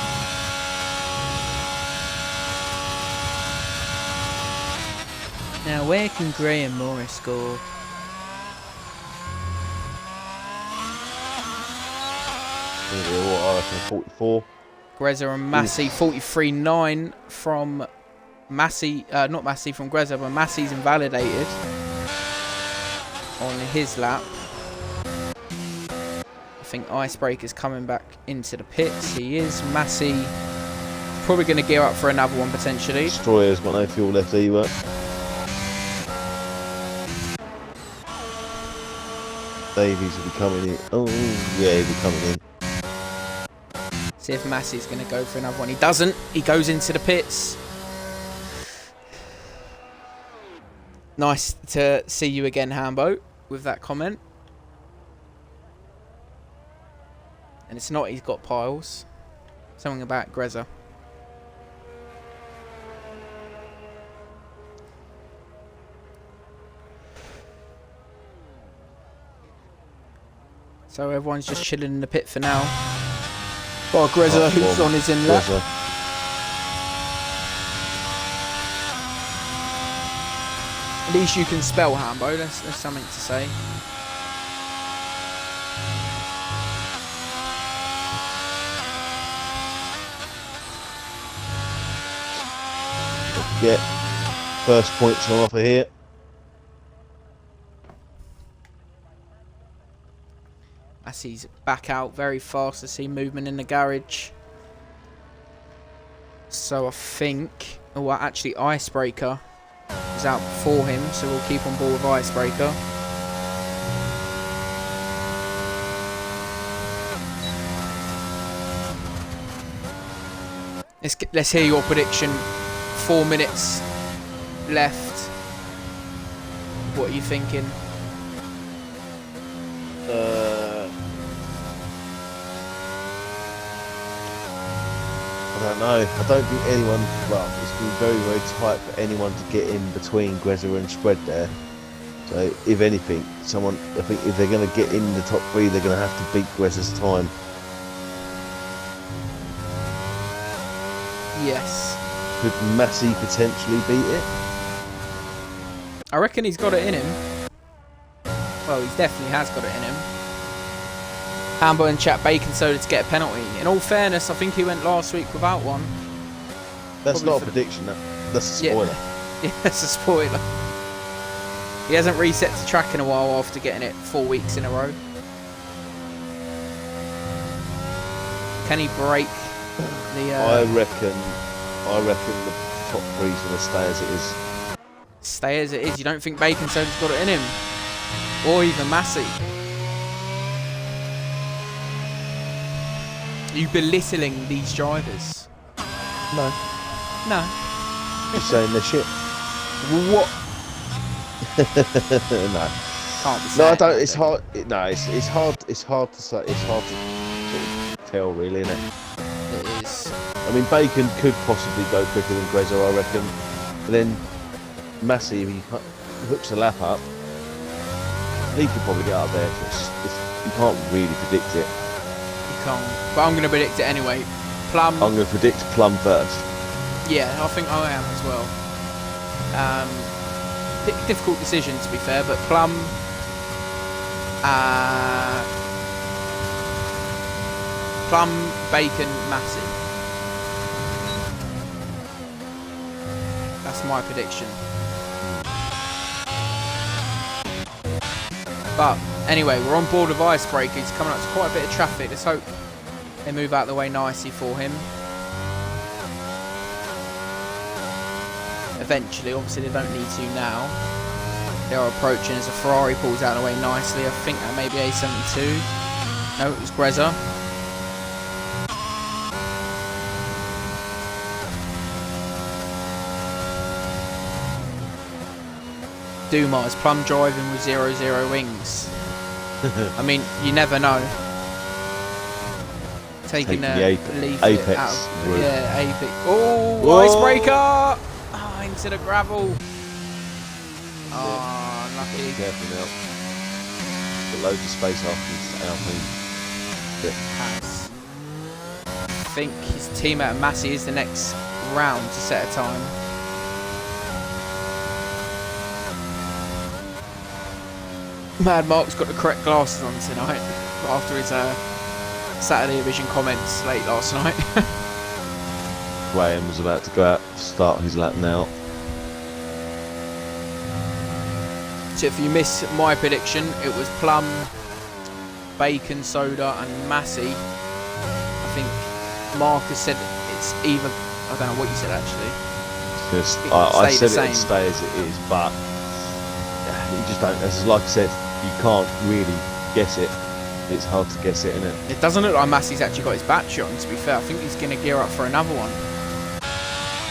Speaker 1: Now where can Graham Morris score?
Speaker 2: I reckon 44.
Speaker 1: Greza and Massey 43.9 from Massey, not Massey from Greza, but Massey's invalidated on his lap. I think Icebreaker's coming back into the pits. He is. Massey probably going to gear up for another one potentially.
Speaker 2: Destroyer's got no fuel left either. Davies will be coming in. Oh, yeah, he'll be coming in.
Speaker 1: See if Massey's going to go for another one. He doesn't. He goes into the pits. Nice to see you again, Hambo, with that comment. And it's not he's got piles. Something about Greza. So everyone's just chilling in the pit for now. Got Greza who's on his in lap. At least you can spell, Hambo. That's something to say.
Speaker 2: Get first points on offer here.
Speaker 1: Massey's back out very fast. I see movement in the garage. So I think... Oh, well, actually, Icebreaker is out before him, so we'll keep on board with Icebreaker. Let's hear your prediction. 4 minutes left. What are you thinking?
Speaker 2: I don't know. I don't think anyone. Well, it's been very, very tight for anyone to get in between Greza and Spread there. So, if anything, someone. I think if they're going to get in the top three, they're going to have to beat Greza's time.
Speaker 1: Yes.
Speaker 2: Could Massey potentially beat it?
Speaker 1: I reckon he's got it in him. Well, he definitely has got it in him. Hambo and chat bacon soda to get a penalty. In all fairness, I think he went last week without one.
Speaker 2: That's
Speaker 1: Probably
Speaker 2: not a prediction. That's a spoiler.
Speaker 1: Yeah, that's a spoiler. He hasn't reset the track in a while after getting it 4 weeks in a row. Can he break the...
Speaker 2: I reckon the top three's going to stay as it is.
Speaker 1: Stay as it is. You don't think Bacon Soda's got it in him? Or even Massey? Are you belittling these drivers?
Speaker 2: No.
Speaker 1: No.
Speaker 2: Just saying they're shit.
Speaker 1: What?
Speaker 2: No.
Speaker 1: Can't be
Speaker 2: No, I
Speaker 1: saying
Speaker 2: don't.
Speaker 1: that,
Speaker 2: It's
Speaker 1: though.
Speaker 2: hard. It's hard. It's hard to say. It's hard to sort of tell, really, isn't it?
Speaker 1: It is.
Speaker 2: I mean, Bacon could possibly go quicker than Greza, I reckon. But then Massey, if he hooks a lap up, he could probably get up there. You can't really predict it.
Speaker 1: You can't. But I'm going to predict it anyway. Plum.
Speaker 2: I'm going to predict Plum first.
Speaker 1: Yeah, I think I am as well. difficult decision, to be fair, but Plum... Plum, Bacon, Massey. That's my prediction. But anyway, we're on board with Icebreaker. He's coming up to quite a bit of traffic. Let's hope they move out of the way nicely for him. Eventually, obviously they don't need to now. They are approaching as a Ferrari pulls out of the way nicely. I think that may be A72. No, it was Grezza. Dumas, Plum driving with 0-0 wings. I mean, you never know. Taking the
Speaker 2: Apex
Speaker 1: out.
Speaker 2: Route.
Speaker 1: Yeah, Apex. Oh, Icebreaker! Oh, into the gravel. Oh, unlucky.
Speaker 2: Careful now. Got loads of space after Alpine.
Speaker 1: Has. I think his teammate Massey is the next round to set a time. Mad Mark's got the correct glasses on tonight after his Saturday Division comments late last night.
Speaker 2: Graham was about to go out to start his lap now.
Speaker 1: So if you miss my prediction, it was Plum, Bacon, Soda and Massey. I think Marcus said it's either... I don't know what you said actually.
Speaker 2: I said it would stay as it is, but you just don't... As like I said, you can't really guess it. It's hard to guess it, isn't it?
Speaker 1: It doesn't look like Massey's actually got his battery on, to be fair. I think he's going to gear up for another one.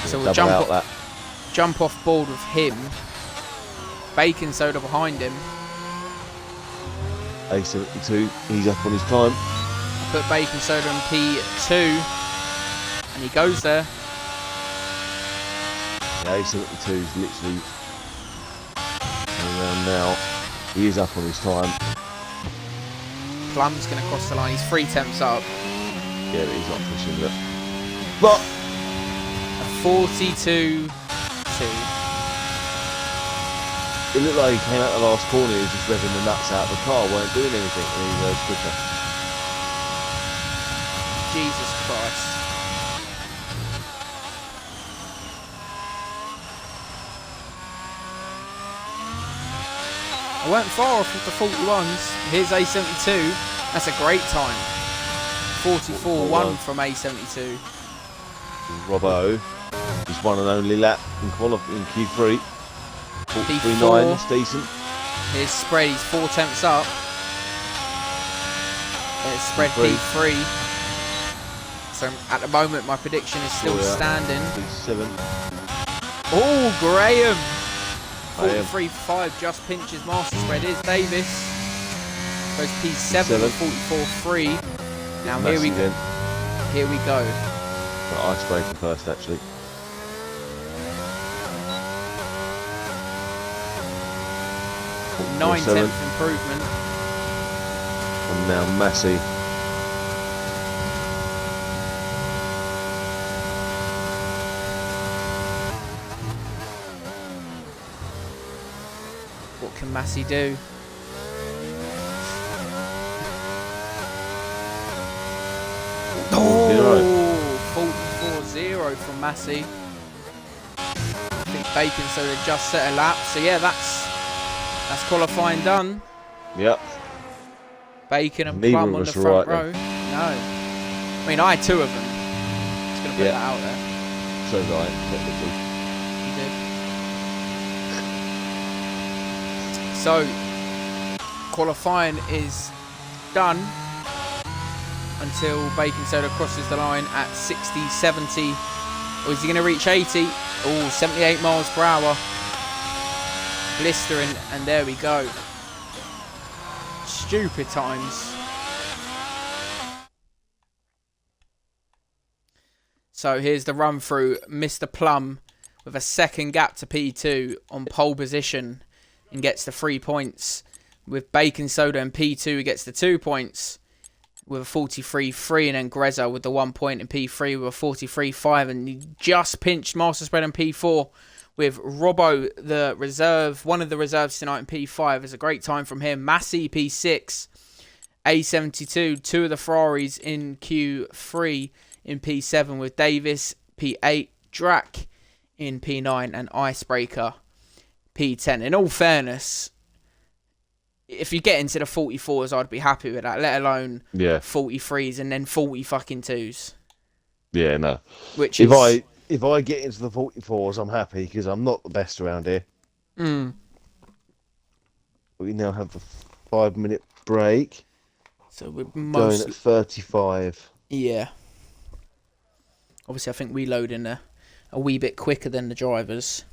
Speaker 1: So we'll jump off board with him. Bacon Soda behind him.
Speaker 2: A72, he's up on his time.
Speaker 1: Put Bacon Soda on P2. And he goes there.
Speaker 2: The A72 is literally around now. He is up on his time.
Speaker 1: Plum's going to cross the line. He's 3 tenths up.
Speaker 2: Yeah, but he's not pushing it. But
Speaker 1: a 42-2.
Speaker 2: It looked like he came out the last corner, he was just revving the nuts out of the car, weren't doing anything, and he goes quicker.
Speaker 1: Jesus Christ. I went far off with the 41s. Here's A72. That's a great time. 44-1 from A72.
Speaker 2: Robbo, his one and only lap in Q3.
Speaker 1: P4.
Speaker 2: It's decent.
Speaker 1: Here's spread, he's 4 tenths up. It's spread P3. So at the moment my prediction is still standing.
Speaker 2: P7.
Speaker 1: Oh, Graham! 43.5 just pinches master spread. Here's Davis. Goes P7 with 44.3. Now here we go. Here we go.
Speaker 2: Icebreaker first actually.
Speaker 1: 9/10 improvement.
Speaker 2: And now Massey.
Speaker 1: What can Massey do? Oh, 44-0 from Massey. I think Bacon Soda just set a lap. So yeah, that's qualifying done.
Speaker 2: Yep.
Speaker 1: Bacon and Plum on the front row. No. I mean, I had 2 of them. Just going to put that out there.
Speaker 2: So did I, technically.
Speaker 1: You did. So, qualifying is done until Bacon Soda crosses the line at 60, 70. Or is he going to reach 80? Oh, 78 miles per hour. Blistering, and there we go. Stupid times. So here's the run through. Mr. Plum with a second gap to P2 on pole position and gets the 3 points. With Bacon Soda and P2 he gets the 2 points with a 43.3, and then Grezza with the 1 point in P3 with a 43.5, and he just pinched Master Spread in P4 with Robbo, the reserve, one of the reserves tonight in P5. It's a great time from him. Massey, P6, A72, two of the Ferraris in Q3 in P7 with Davis, P8, Drac in P9, and Icebreaker, P10. In all fairness, if you get into the 44s, I'd be happy with that, let alone 43s and then 40 fucking 2s.
Speaker 2: Yeah, no.
Speaker 1: Which
Speaker 2: if I get into the 44s, I'm happy because I'm not the best around here. We now have the 5-minute break.
Speaker 1: So we're
Speaker 2: going at 35.
Speaker 1: Yeah. Obviously, I think we load in a wee bit quicker than the drivers.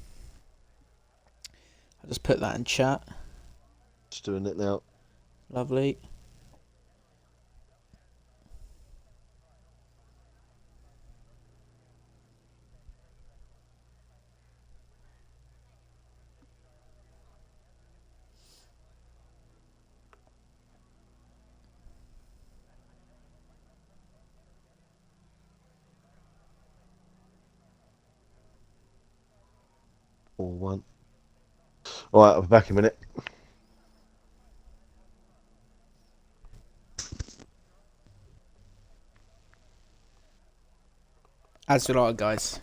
Speaker 1: I'll just put that in chat.
Speaker 2: Just doing it now.
Speaker 1: Lovely.
Speaker 2: All one. All right, I'll be back in a minute.
Speaker 1: As we like, guys.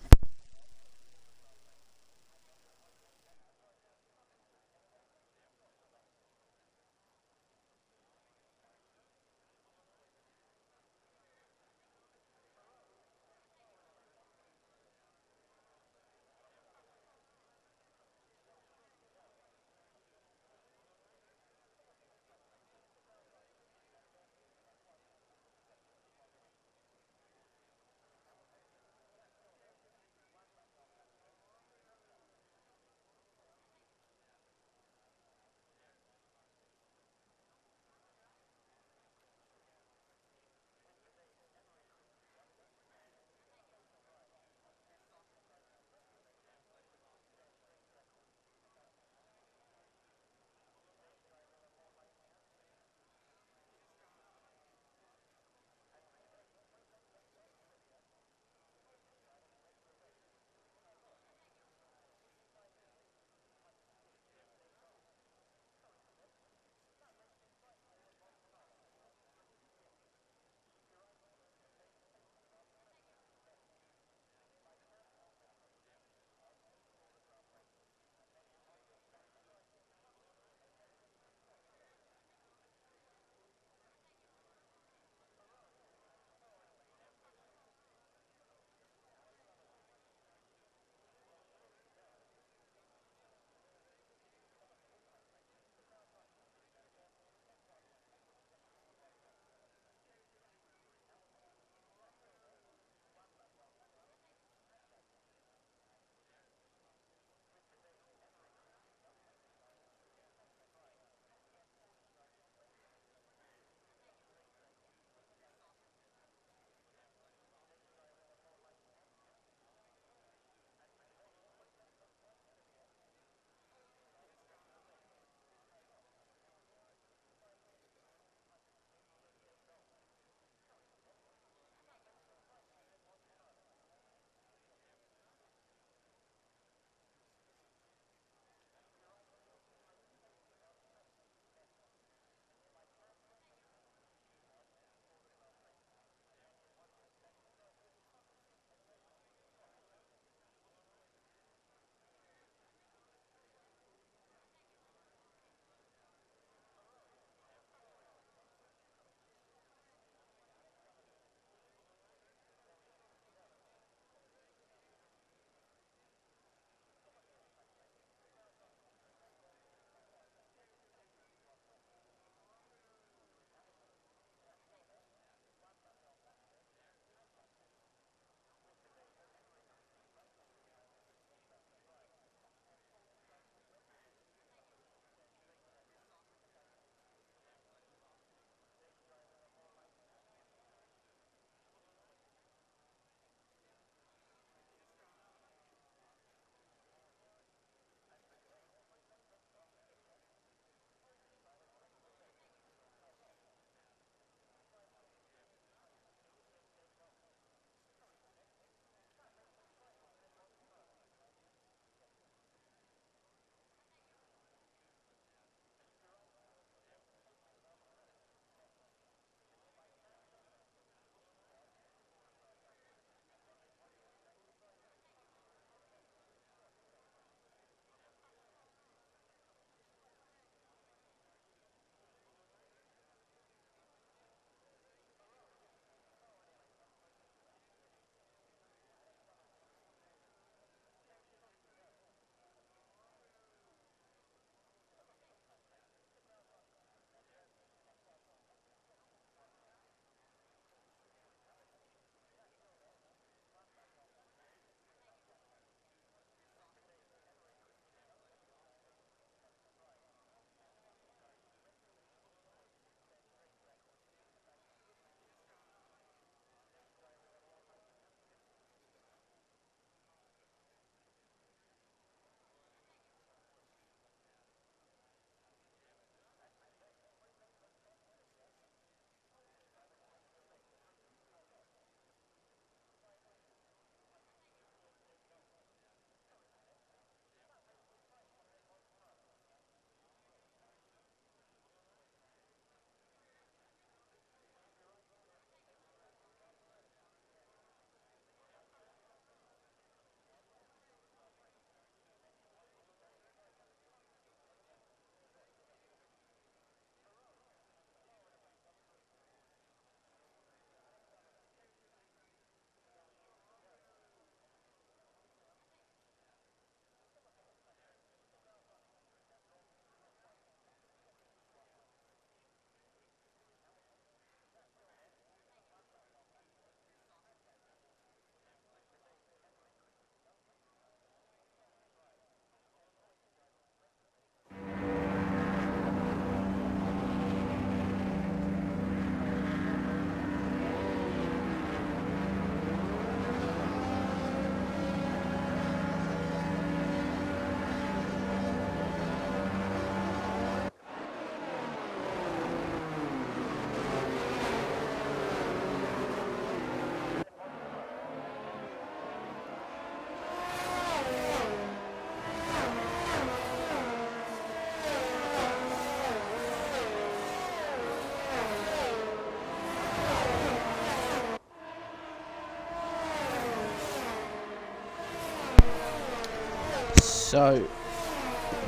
Speaker 1: So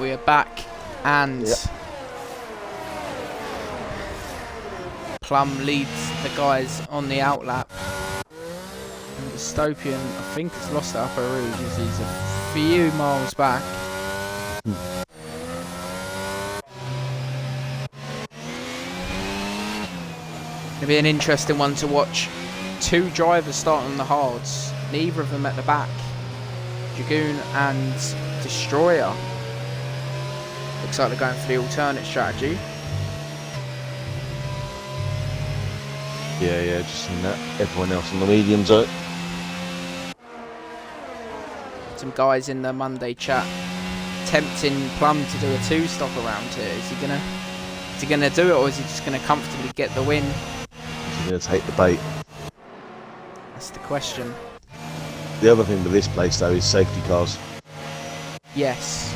Speaker 1: we are back, and Plum leads the guys on the outlap. And Dystopian, I think, has lost the Upper Rouge as he's a few miles back. It'll be an interesting one to watch. Two drivers starting on the hards, neither of them at the back. Dragoon and Destroyer. Looks like they're going for the alternate strategy.
Speaker 2: Yeah, just seen that. Everyone else on the medium zone.
Speaker 1: Some guys in the Monday chat tempting Plum to do a two-stop around here. Is he gonna do it, or is he just gonna comfortably get the win?
Speaker 2: Is he gonna take the bait?
Speaker 1: That's the question.
Speaker 2: The other thing with this place though is safety cars.
Speaker 1: Yes.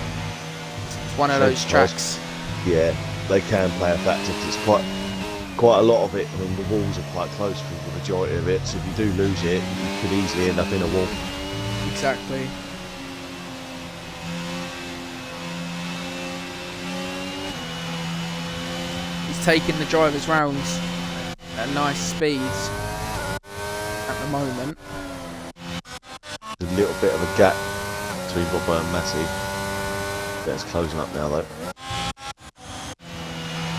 Speaker 1: It's one of those tracks.
Speaker 2: Yeah, they can play a factor. It's quite a lot of it. I mean, the walls are quite close for the majority of it, so if you do lose it, you could easily end up in a wall.
Speaker 1: Exactly. He's taking the drivers round at nice speeds at the moment.
Speaker 2: There's a little bit of a gap between Robbo and Massey. That's closing up now though.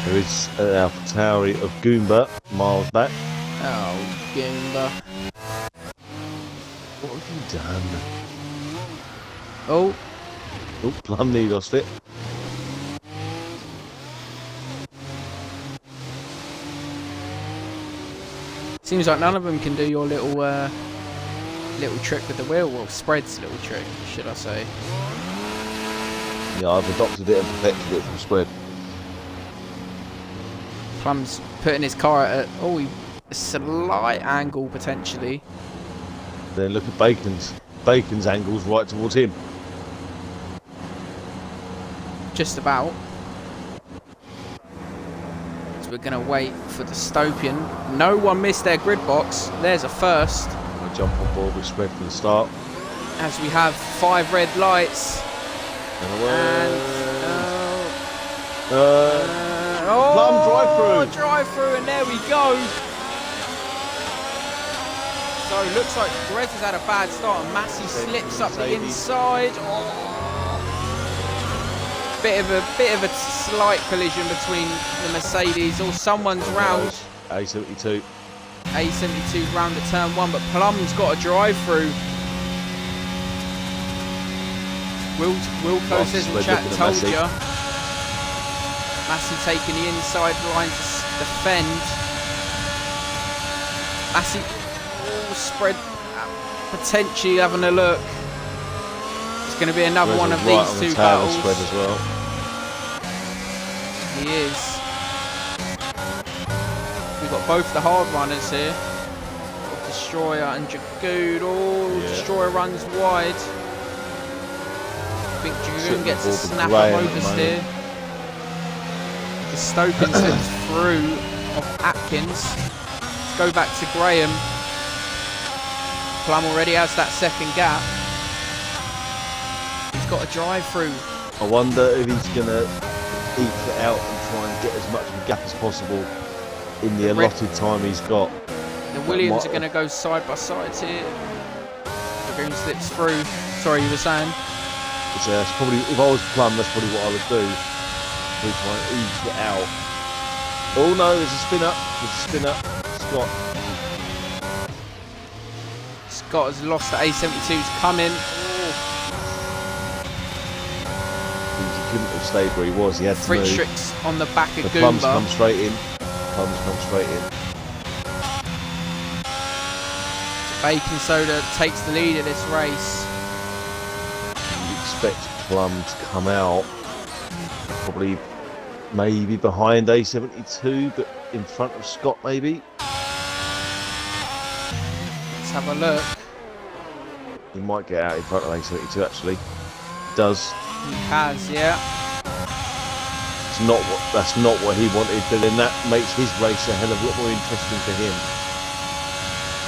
Speaker 2: There is an AlphaTauri of Goomba miles back.
Speaker 1: Oh, Goomba.
Speaker 2: What have you done?
Speaker 1: Oh,
Speaker 2: Plum nearly lost it.
Speaker 1: seems like none of them can do your little trick with the wheel, or spread's little trick, should I say.
Speaker 2: Yeah, I've adopted it and perfected it from spread.
Speaker 1: Plum's putting his car at a slight angle potentially.
Speaker 2: Then look at Bacon's. Bacon's angle's right towards him.
Speaker 1: Just about. So we're going to wait for Dystopian. No one missed their grid box. There's a first.
Speaker 2: I'll jump on board with spread for the start.
Speaker 1: As we have 5 red lights.
Speaker 2: Plum
Speaker 1: drive-through, and there we go. So it looks like Grez has had a bad start, and Massey slips up the inside. Bit of a slight collision between the Mercedes, or someone's round.
Speaker 2: A72.
Speaker 1: A72's round at turn 1, but Plum's got a drive-through. Wilco says in chat, told ya. Massey taking the inside line to defend. Massey spread, potentially having a look. It's going to be another one of these two battles.
Speaker 2: Spread as well.
Speaker 1: He is. We've got both the hard runners here. Destroyer and Dragoon. Destroyer runs wide. I think Dragoon gets a snap of Rovers here. Dystopian slips through of Atkins. Let's go back to Graham. Plum already has that second gap. He's got a drive through.
Speaker 2: I wonder if he's going to eke it out and try and get as much of a gap as possible in the allotted time he's got.
Speaker 1: The Williams are going to go side by side here. Dragoon slips through. Sorry, you were saying?
Speaker 2: It's probably, if I was Plum, that's probably what I would do. We try and eke it out. Oh no, there's a spin up.
Speaker 1: Scott has lost the A72's coming.
Speaker 2: He couldn't have stayed where he was. He had to move.
Speaker 1: Fritzrix on the back of Goomba.
Speaker 2: Plums come straight in.
Speaker 1: Bacon Soda takes the lead of this race.
Speaker 2: You expect Plum to come out probably maybe behind A72, but in front of Scott maybe.
Speaker 1: Let's have a look.
Speaker 2: He might get out in front of A72 actually. He does.
Speaker 1: He has, yeah.
Speaker 2: That's not what he wanted, but then that makes his race a hell of a lot more interesting for him.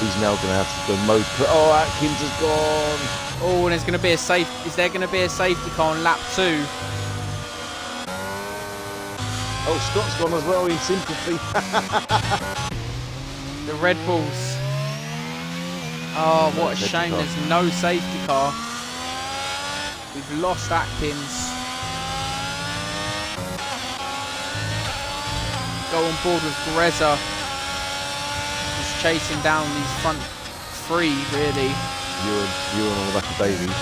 Speaker 2: He's now going to have to go mode. Oh, Atkins has gone.
Speaker 1: Oh, and there's going to be a safe. Is there going to be a safety car on lap 2?
Speaker 2: Oh, Scott's gone as well in sympathy.
Speaker 1: The Red Bulls. Oh, what a shame. There's no safety car. We've lost Atkins. Go on board with Greza. He's chasing down these front 3, really. Ewan
Speaker 2: on the back of Davies.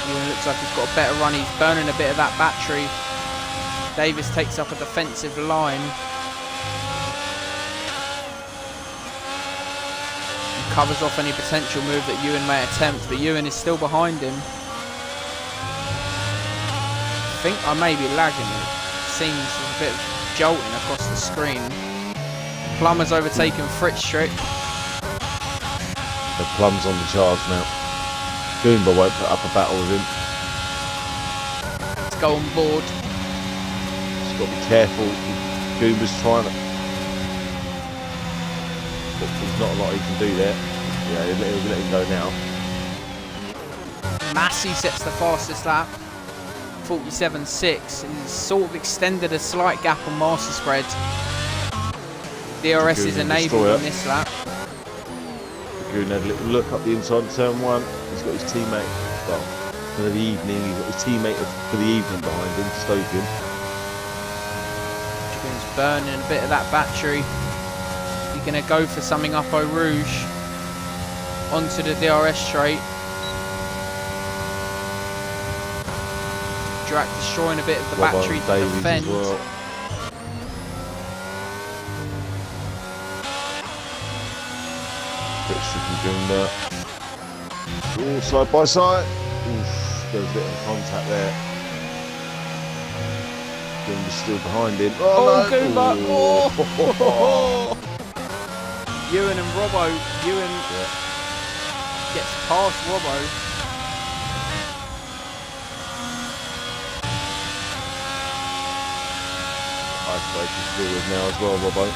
Speaker 1: Ewan looks like he's got a better run. He's burning a bit of that battery. Davis takes up a defensive line. And covers off any potential move that Ewan may attempt, but Ewan is still behind him. I think I may be lagging. It seems there's a bit of jolting across the screen. Plummer's overtaken Fritzstrick.
Speaker 2: The Plum's on the charge now. Goomba won't put up a battle with him.
Speaker 1: Let's go on board.
Speaker 2: Just got to be careful. Goomba's trying to... But there's not a lot he can do there. Yeah, he'll let him go now.
Speaker 1: Massey sets the fastest lap. 47.6. And he's sort of extended a slight gap on Master Spread. DRS is enabled on this lap.
Speaker 2: Had a little look up the inside of turn 1. He's got his teammate, well, for the evening, he's got his teammate for the evening behind him, stoking.
Speaker 1: He's burning a bit of that battery. He's going to go for something up Eau Rouge onto the DRS straight. Drac destroying a bit of the battery to defend.
Speaker 2: All side by side. Oof, there's a bit of contact there. Goomba's still behind him. Oh, no.
Speaker 1: Goomba! Oh. Ewan and Robbo. Ewan gets past Robbo.
Speaker 2: Icebreaker's forward now as well, Robbo.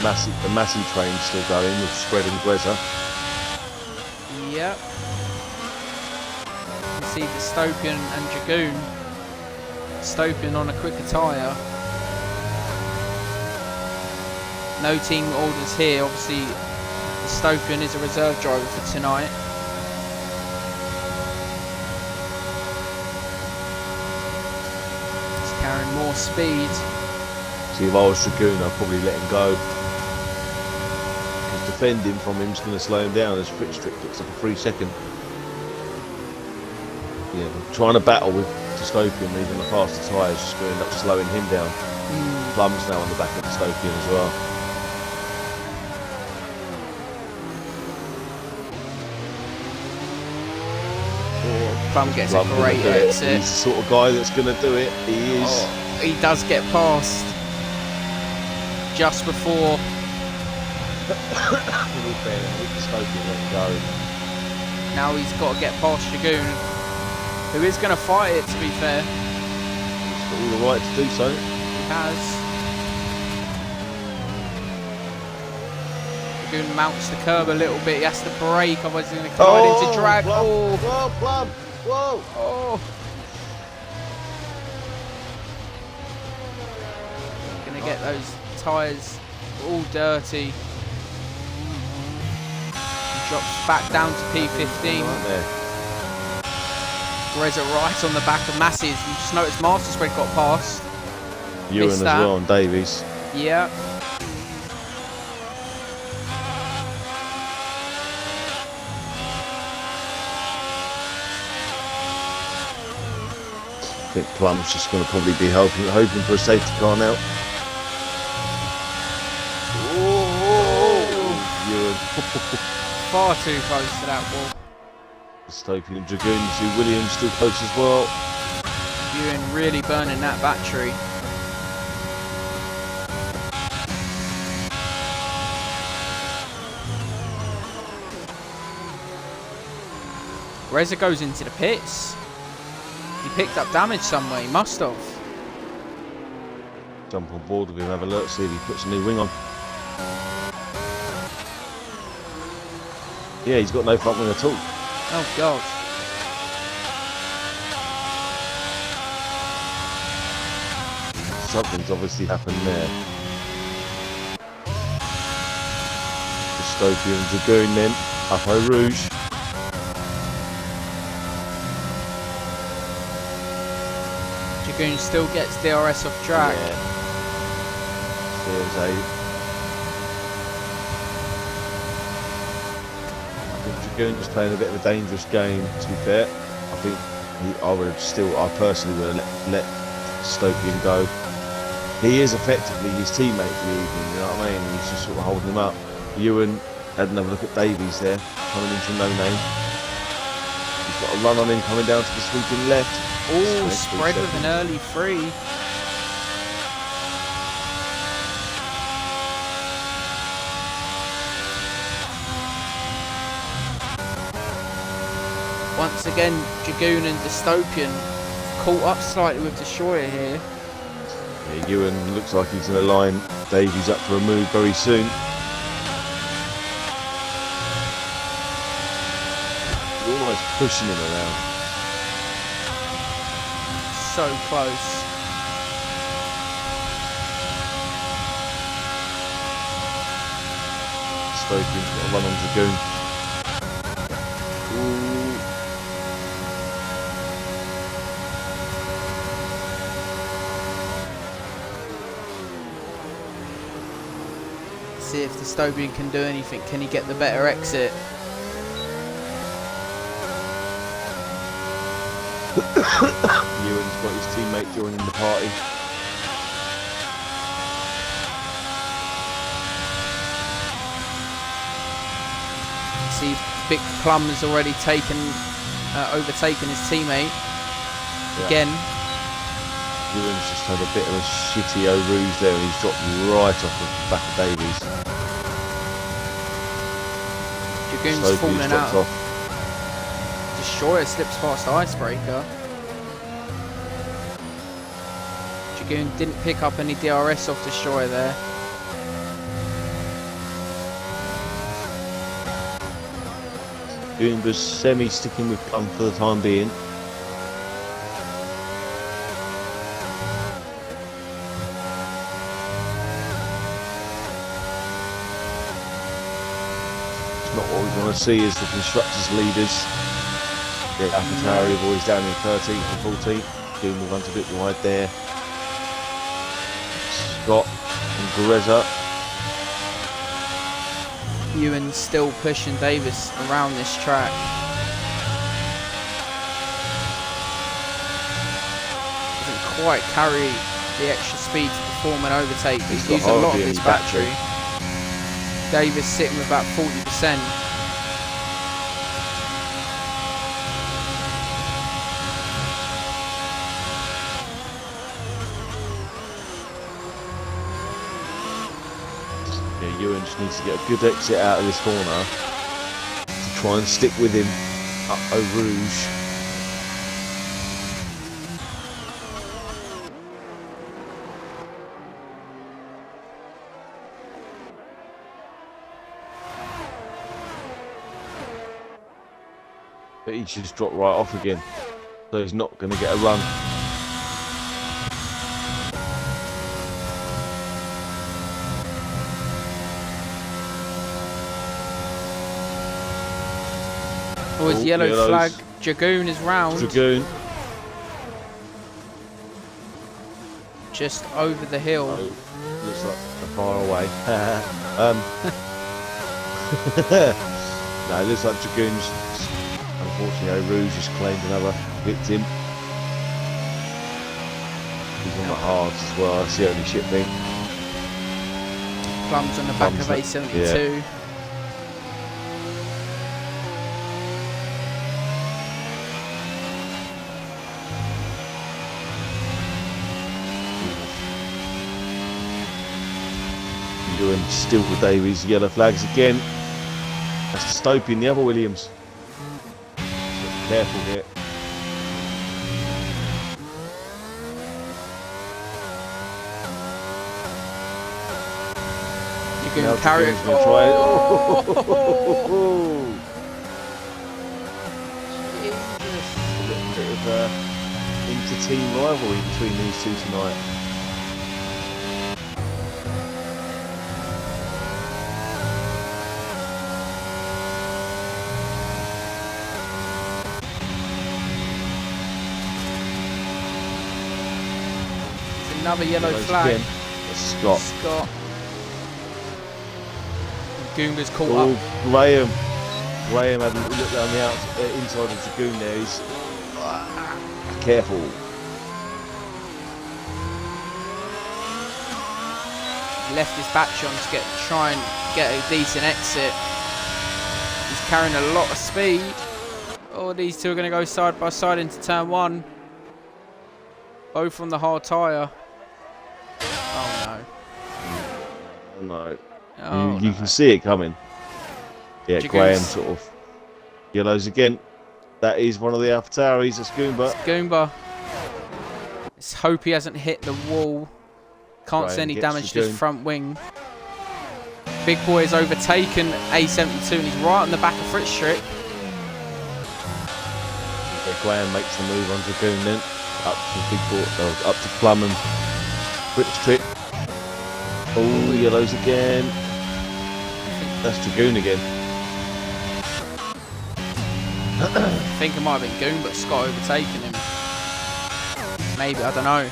Speaker 2: The Massey train's still going with Spread and Greza.
Speaker 1: Yep. You can see Dystopian and Dragoon. Dystopian on a quicker tyre. No team orders here. Obviously, Dystopian is a reserve driver for tonight. He's carrying more speed.
Speaker 2: See, if I was Dragoon, I'd probably let him go. Defending from him is going to slow him down as Fritzstrick picks up a 3-second. Yeah, trying to battle with Dystopian, leaving the faster tyres, just going to end up slowing him down. Plum's now on the back of Dystopian as well.
Speaker 1: Plum gets a great exit.
Speaker 2: He's the sort of guy that's going to do it. He is.
Speaker 1: Oh, he does get past just before. Now he's got to get past Dragoon, who is going to fight it, to be fair.
Speaker 2: He's got all the right to do so.
Speaker 1: He has. Dragoon mounts the curb a little bit. He has to brake, otherwise he's going to collide into drag.
Speaker 2: Plum. Whoa, Plum! Whoa!
Speaker 1: Oh! Going to get those tyres all dirty. Drops back down to P15. Greza right on the back of Massey. You just noticed Master Spread got past.
Speaker 2: Ewan as well on Davies.
Speaker 1: Yeah.
Speaker 2: I think Plum's just going to probably be hoping for a safety car now. Ewan.
Speaker 1: Far too close to that wall.
Speaker 2: Stoking and Dragoon, see Williams still close as well.
Speaker 1: Ewan really burning that battery. Greza goes into the pits. He picked up damage somewhere, he must have.
Speaker 2: Jump on board with him, have a look, see if he puts a new wing on. Yeah, he's got no front wing at all.
Speaker 1: Oh God.
Speaker 2: Something's obviously happened there. Dystopian Dragoon then, up Eau Rouge.
Speaker 1: Dragoon still gets DRS off track.
Speaker 2: Yeah. There's I think Dragoon's playing a bit of a dangerous game, to be fair. I think I personally would have let Dystopian go. He is effectively his teammate for the evening, you know what I mean? He's just sort of holding him up. Ewan had another look at Davies there, coming in from no name. He's got a run on him coming down to the sweeping left.
Speaker 1: Oh, spread with an early free. Once again, Dragoon and Dystopian caught up slightly with Destroyer here.
Speaker 2: Yeah, Ewan looks like he's going to line Davies up for a move very soon. Almost pushing him around.
Speaker 1: So close.
Speaker 2: Dystopian's got a run on Dragoon.
Speaker 1: See if Dystopian can do anything. Can he get the better exit?
Speaker 2: Ewan's got his teammate joining the party.
Speaker 1: See, Big Plum has already overtaken his teammate.
Speaker 2: Yeah.
Speaker 1: Again.
Speaker 2: Ewan's just had a bit of a shitty Eau Rouge there and he's dropped right off the back of Davies.
Speaker 1: Dragoon's falling out. Destroyer slips past Icebreaker. Dragoon didn't pick up any DRS off Destroyer there.
Speaker 2: Dragoon was semi-sticking with Plum for the time being. Not what we want to see is the constructors leaders. The AlphaTauri boys down in 13th and 14th. Doing the runs a bit wide there. Scott and Greza.
Speaker 1: Ewan still pushing Davis around this track. Doesn't quite carry the extra speed to perform an overtake, but he's used a lot of his battery. Davis sitting with about 40%.
Speaker 2: Yeah, Ewan just needs to get a good exit out of this corner to try and stick with him up Eau Rouge. But he should just drop right off again, so he's not going to get a run.
Speaker 1: Oh, his yellow
Speaker 2: yellows.
Speaker 1: flag. Dragoon is round.
Speaker 2: Dragoon.
Speaker 1: Just over the hill.
Speaker 2: Oh, looks like they're far away. No, it looks like Dragoon's. Unfortunately, Eau Rouge has claimed another victim. He's on the hards as well. That's the only shit thing.
Speaker 1: Plum's on the back of A72.
Speaker 2: Yeah. Doing still with Davies, yellow flags again. That's Dystopian, the other Williams. Careful here.
Speaker 1: Dragoon carry it.
Speaker 2: Dragoon's gonna try it. A little bit of inter-team rivalry between these two tonight.
Speaker 1: Another yellow flag.
Speaker 2: Again. Scott.
Speaker 1: Goomba's caught up.
Speaker 2: Graham had a little look down the inside of Dragoon there. He's careful.
Speaker 1: Left his batch on to try and get a decent exit. He's carrying a lot of speed. Oh, these two are going to go side by side into turn 1. Both on the hard tyre. Oh no.
Speaker 2: No.
Speaker 1: Oh,
Speaker 2: you can see it coming. Yeah,
Speaker 1: Dragoon's.
Speaker 2: Graham sort of yellows again. That is one of the AlphaTauris. That's Goomba.
Speaker 1: Goomba. Let's hope he hasn't hit the wall. Can't see any damage to his front wing. Big Boy has overtaken A72 and he's right on the back of Fritz Strick.
Speaker 2: Yeah, Graham makes the move on Dragoon then. Up to Big Boy, up to Plum and Fritz Strick. Oh, yellows again. That's Dragoon again.
Speaker 1: I think it might have been Goon, but Scott overtaken him. Maybe, I don't know.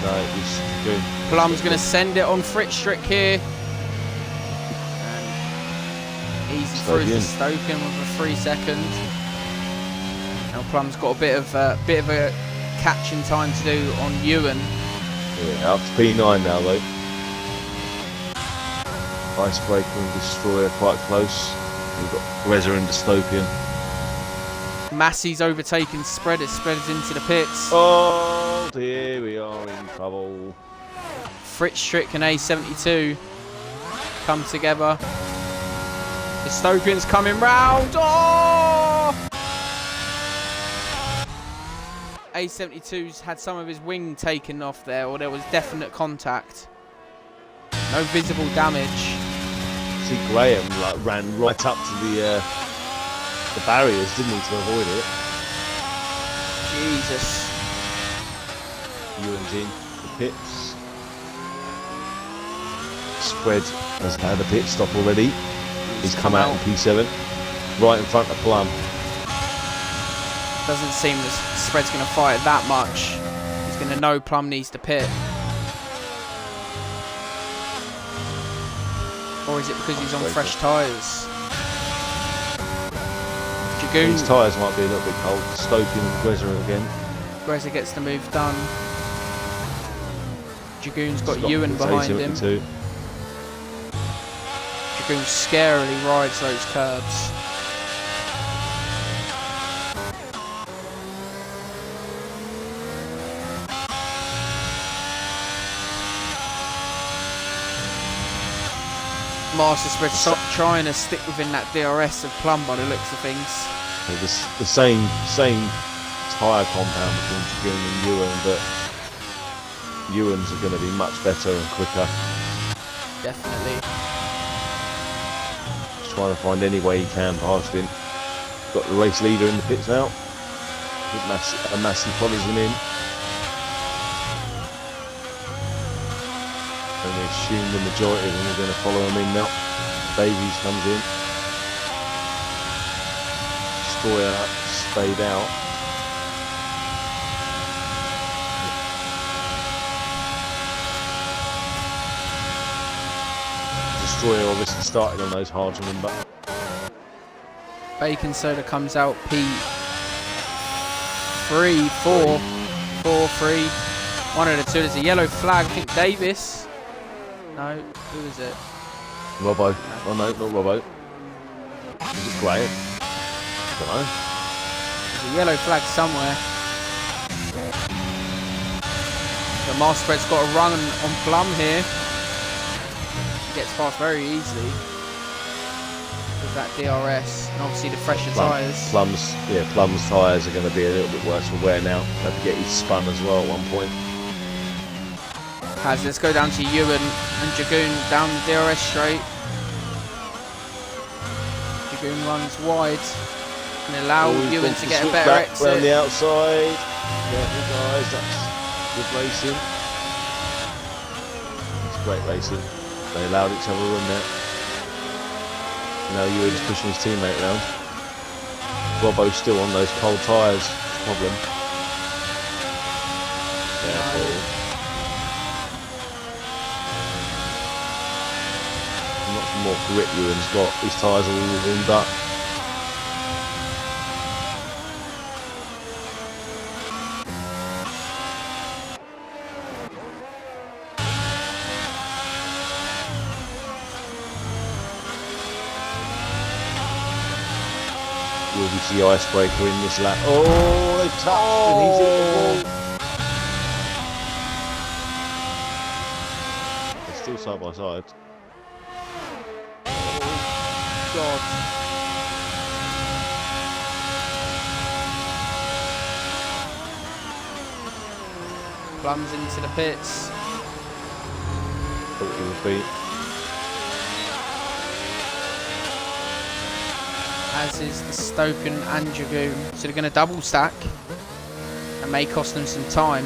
Speaker 2: No, it's Dragoon.
Speaker 1: Plum's going to send it on Fritz Strick here. And easy through to Stoken with a 3 second. Now Plum's got a bit of a catching time to do on Ewan.
Speaker 2: Yeah, up to P9 now though. Icebreaker and Destroyer quite close. We've got Reza and Dystopian.
Speaker 1: Massey's overtaken Spreaders. Spreaders into the pits.
Speaker 2: Oh dear, we are in trouble.
Speaker 1: Fritz Strick and A72 come together. Dystopian's coming round. Oh! A72's had some of his wing taken off there, or there was definite contact. No visible damage.
Speaker 2: See, Graham ran right up to the barriers, didn't he, to avoid it?
Speaker 1: Jesus.
Speaker 2: Ewan's in the pits. Spread has had a pit stop already. He's come out in P7, right in front of Plum.
Speaker 1: Doesn't seem the Spread's going to fight that much. He's going to know Plum needs to pit. Or is it because he's on fresh tyres? Dragoon.
Speaker 2: His tyres might be a little bit cold. Stoking and Greza again.
Speaker 1: Greza gets the move done. Dragoon's got Ewan behind him. Dragoon scarily rides those curbs. Master Spread stop trying to stick within that DRS of Plum by the looks of things.
Speaker 2: The same tyre compound between Dragoon and Ewan, but Ewan's are going to be much better and quicker.
Speaker 1: Definitely.
Speaker 2: Just trying to find any way he can past him. Got the race leader in the pits now. Massey follows him in. And we assume the majority of them are going to follow him in now. Davies comes in. Destroyer stayed out. Destroyer obviously started on those hard, remember.
Speaker 1: Bacon Soda comes out P3, 4, 3. One of the two. There's a yellow flag. I think Davis. No, who is it?
Speaker 2: Robbo. Oh no, not Robbo. Is it Graham? I don't know.
Speaker 1: There's a yellow flag somewhere. The Master Spread's got a run on Plum here. He gets past very easily with that DRS, and obviously the fresher tyres.
Speaker 2: Plum's tyres are going to be a little bit worse for wear now. Had to get his spun as well at one point.
Speaker 1: Let's go down to Ewan and Dragoon down the DRS straight. Dragoon runs wide and allow Ewan to get a better exit.
Speaker 2: Around the outside. Careful guys, that's good racing. It's great racing. They allowed each other room there. Now Ewan's pushing his teammate around. Robbo's still on those cold tyres. Problem. Careful. Much more grip Ewan's got. His tyres are all warmed up. Will we see icebreaker in this lap? Oh, they touched and he's hit the ball. They're still side by side.
Speaker 1: God. Plums into the pits.
Speaker 2: Thought he would be.
Speaker 1: As is the Stoken and Dragoon. So they're going to double stack. That may cost them some time.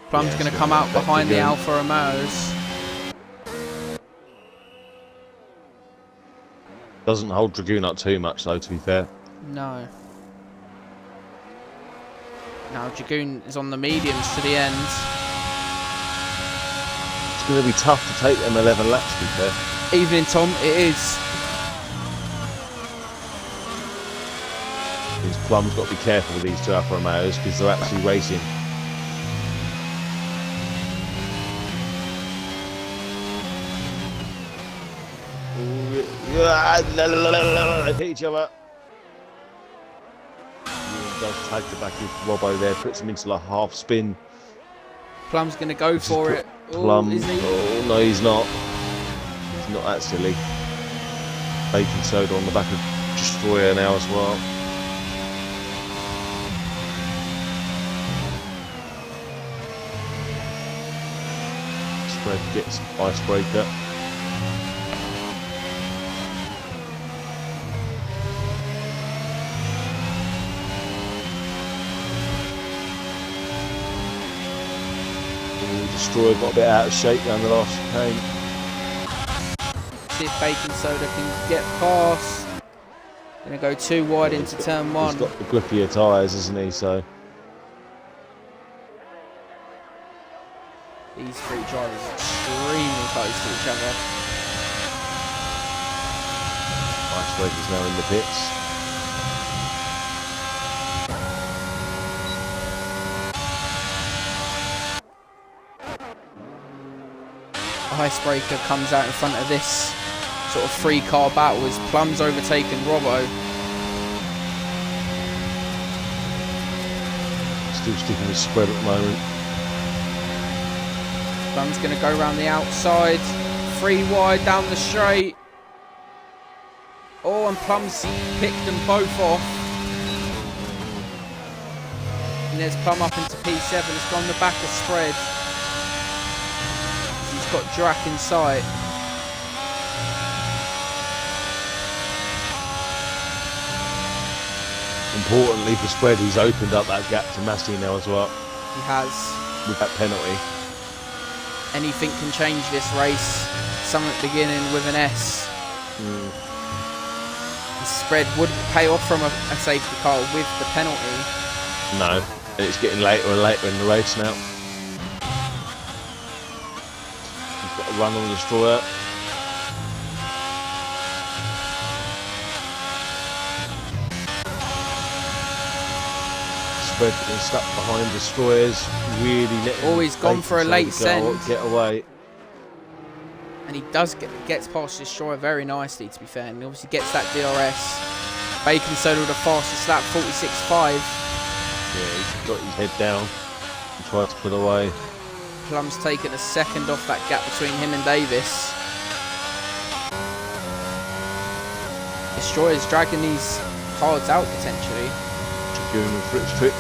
Speaker 1: Plum's going to come out behind the Alfa Romeos.
Speaker 2: Doesn't hold Dragoon up too much though, to be fair.
Speaker 1: No. Now Dragoon is on the mediums to the end.
Speaker 2: It's going to be tough to take them 11 laps, to be fair.
Speaker 1: Evening, Tom, it is.
Speaker 2: Plum's got to be careful with these two Alfa Romeos because they're actually racing. Hit each other. Does tag the back of Robbo there, puts him into like half spin.
Speaker 1: Plum's going to go for it.
Speaker 2: Plum.
Speaker 1: Is he?
Speaker 2: Oh, no, he's not. He's not that silly. Baking soda on the back of Destroyer now as well. Spread gets icebreaker. Destroyer got a bit out of shape down the last chicane.
Speaker 1: See if Baking Soda can get past. Gonna go too wide into turn one.
Speaker 2: He's got the grippier tyres, isn't he? So
Speaker 1: these three drivers are extremely close to each other.
Speaker 2: Icebreaker's now in the pits.
Speaker 1: Icebreaker comes out in front of this sort of three car battle as Plum's overtaken Robbo.
Speaker 2: Still sticking with spread at the moment.
Speaker 1: Plum's going to go around the outside. 3 wide down the straight. Oh, and Plum's picked them both off. And there's Plum up into P7. It's gone the back of spread. He's got Drac in sight.
Speaker 2: Importantly for spread, he's opened up that gap to Massey now as well.
Speaker 1: He has.
Speaker 2: With that penalty.
Speaker 1: Anything can change this race. Something beginning with an S. The spread wouldn't pay off from a safety car with the penalty.
Speaker 2: No, and it's getting later and later in the race now. He's got a run on the Destroyer. Spread getting stuck behind Destroyers. Really letting
Speaker 1: always gone for a late send.
Speaker 2: Get away.
Speaker 1: And he does gets past Destroyer very nicely, to be fair, and he obviously gets that DRS. Bacon Soda with the fastest lap, 46.5.
Speaker 2: Yeah, he's got his head down and tried to put away.
Speaker 1: Plum's taken a second off that gap between him and Davis. Destroyer's dragging these cards out potentially.
Speaker 2: Dragoon and Fritz Trick.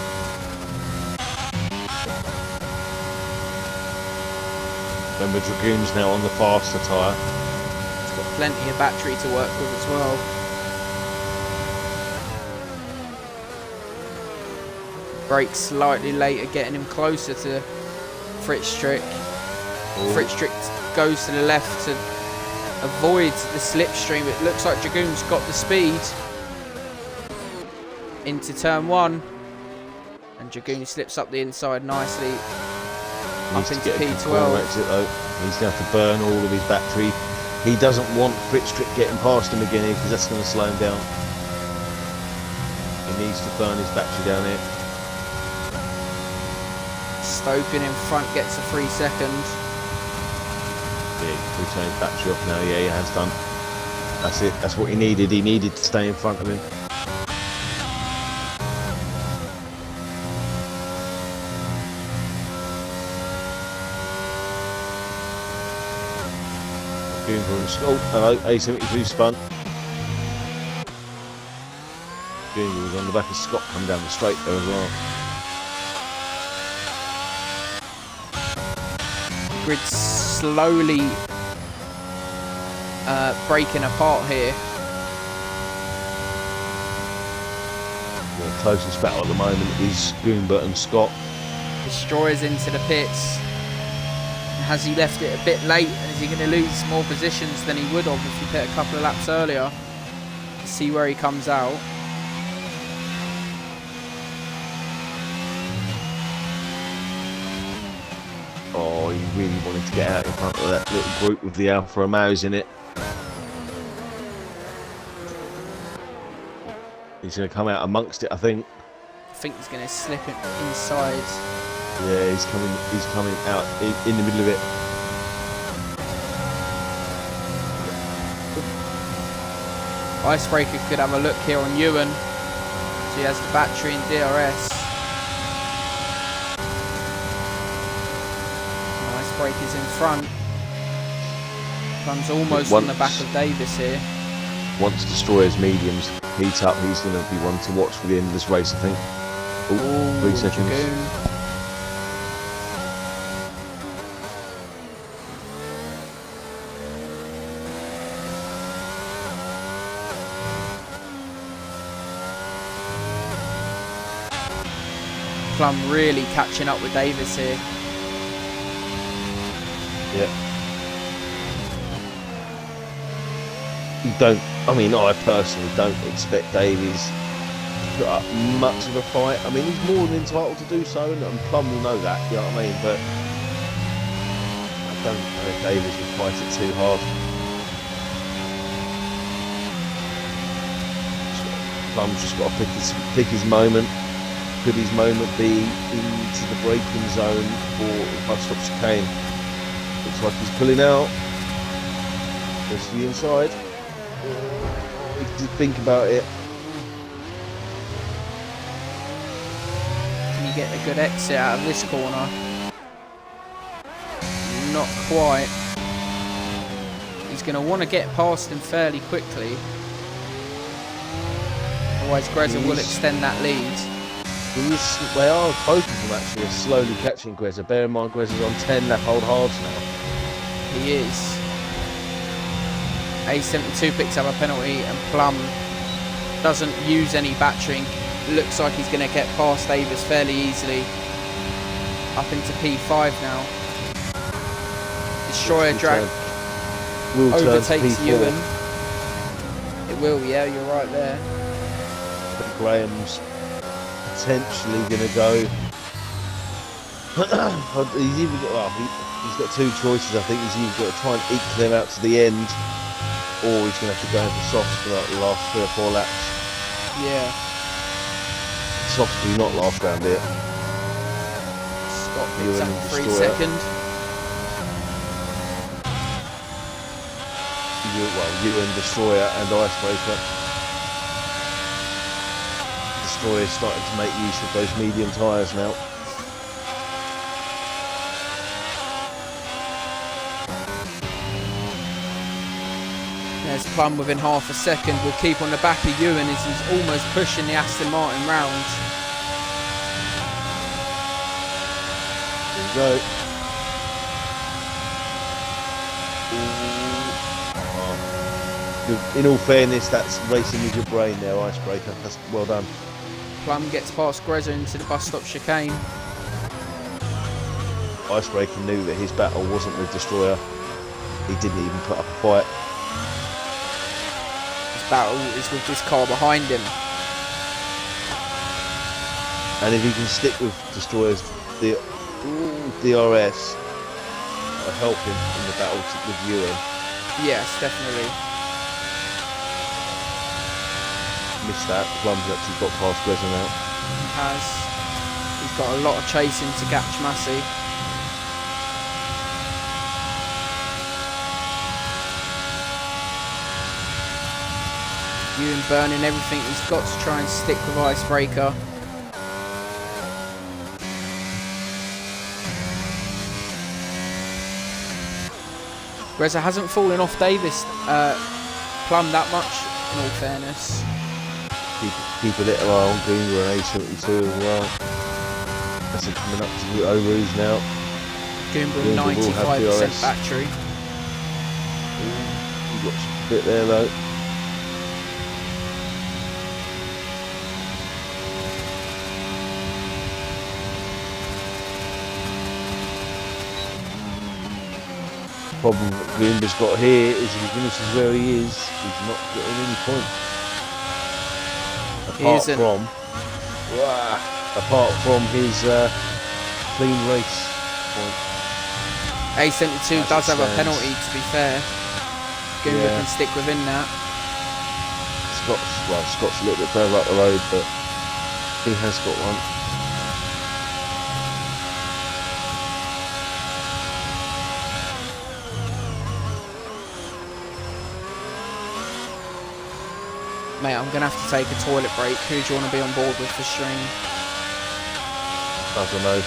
Speaker 2: Remember, Dragoon's now on the faster tyre.
Speaker 1: It's got plenty of battery to work with as well. Brakes slightly later, getting him closer to Fritzstrick. Fritzstrick goes to the left to avoid the slipstream. It looks like Dragoon's got the speed into turn 1, and Dragoon slips up the inside nicely up into P12.
Speaker 2: Exit, though. He's going to have to burn all of his battery. He doesn't want Fritzstrick getting past him again here, because that's going to slow him down. He needs to burn his battery down here.
Speaker 1: Stopin in front gets a 3 seconds.
Speaker 2: Yeah, he's turning his battery off now. Yeah, he has done. That's it. That's what he needed. He needed to stay in front of him. Oh, hello, A72 spun. Google was on the back of Scott, come down the straight there as well.
Speaker 1: Grid slowly breaking apart here.
Speaker 2: The closest battle at the moment is Goombert and Scott.
Speaker 1: Destroyers into the pits. Has he left it a bit late, and is he going to lose more positions than he would have if he pit a couple of laps earlier? See where he comes out.
Speaker 2: Oh, he really wanted to get out in front of that little group with the Alfa Romeos in it. He's going to come out amongst it, I think.
Speaker 1: I think he's going to slip it inside.
Speaker 2: Yeah, he's coming out in the middle of it.
Speaker 1: Icebreaker could have a look here on Ewan. So he has the battery in DRS. Icebreaker's in front. Comes almost on the back of Davis here.
Speaker 2: Once Destroyer's mediums heat up, he's going to be one to watch for the end of this race, I think. Oh, 3 seconds.
Speaker 1: Dragoon. Plum really catching up with Davis here.
Speaker 2: Yeah. I personally don't expect Davies to put up much of a fight. I mean, he's more than entitled to do so, and Plum will know that, you know what I mean? But I don't know if Davies will fight it too hard. Plum's just got to pick his moment. Could his moment be into the braking zone for bus stop chicane? Looks like he's pulling out. Goes to the inside. He can think about it.
Speaker 1: Can you get a good exit out of this corner? Not quite. He's going to want to get past him fairly quickly. Otherwise Greza will extend that lead.
Speaker 2: They are, both of them actually, are slowly catching Greza. Bear in mind, Greza's on 10 lap hold hards now.
Speaker 1: He is. A72 picks up a penalty, and Plum doesn't use any battery. Looks like he's going to get past Davis fairly easily. Up into P5 now. Destroyer drag overtakes Ewan. It will, yeah, you're right there.
Speaker 2: But Graham's potentially going to go. He's got two choices. I think he's either got to try and eke them out to the end, or he's going to have to go into softs for like the last 3 or 4 laps.
Speaker 1: Yeah.
Speaker 2: Softs do not last round here.
Speaker 1: Scott picks up 3 second.
Speaker 2: Ewan, Destroyer and Icebreaker. Destroyer starting to make use of those medium tyres now.
Speaker 1: There's Plum within half a second. Will keep on the back of Ewan as he's almost pushing the Aston Martin round.
Speaker 2: There you go. In all fairness, that's racing with your brain there, Icebreaker. That's well done.
Speaker 1: Plum gets past Grezza into the bus stop chicane.
Speaker 2: Icebreaker knew that his battle wasn't with Destroyer. He didn't even put up a fight.
Speaker 1: His battle is with this car behind him.
Speaker 2: And if he can stick with Destroyer's DRS, it'll help him in the battle with Ewan.
Speaker 1: Yes, definitely.
Speaker 2: Missed that. Plum's actually got past Grezza now.
Speaker 1: He has. He's got a lot of chasing to catch Massey. Ewan burning everything he's got to try and stick with Icebreaker. Grezza hasn't fallen off Davis Plum that much, in all fairness.
Speaker 2: Keep a little eye on Greenwood and A72 as well. That's it, coming up to the O'Roos now.
Speaker 1: Goombra 95% battery.
Speaker 2: You've got a bit there though. Problem that Goomba's got here is if he finishes where he is, he's not getting any points. Apart from his clean race point.
Speaker 1: A72 does have a penalty, to be fair. Goomba can stick within that.
Speaker 2: Scott's a little bit further up the road, but he has got one.
Speaker 1: Mate, I'm going to have to take a toilet break. Who do you want to be on board with for stream?
Speaker 2: I don't know.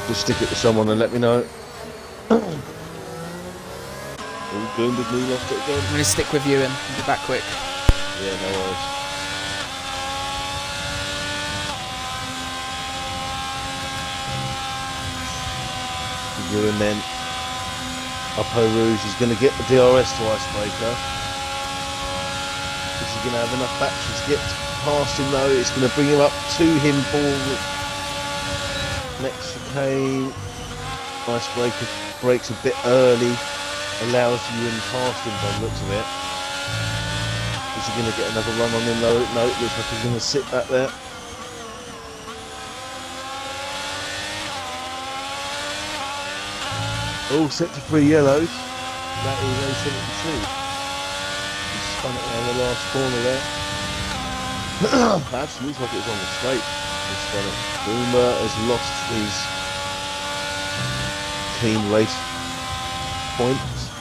Speaker 2: Just stick it to someone and let me know. Goomba Blue lost it again.
Speaker 1: I'm going to stick with you and be back quick.
Speaker 2: Yeah, no worries. And then Upper Rouge is going to get the DRS to Icebreaker. Is he going to have enough batteries to get past him though? It's going to bring him up to him for next chicane. Icebreaker brakes a bit early, allows you in past him by the looks of it. Is he going to get another run on him though? No, it looks like he's going to sit back there. All set to 3 yellows. That is A72. He spun it around the last corner there. Actually looks like it was on the straight. He spun it. Boomer has lost his clean race points.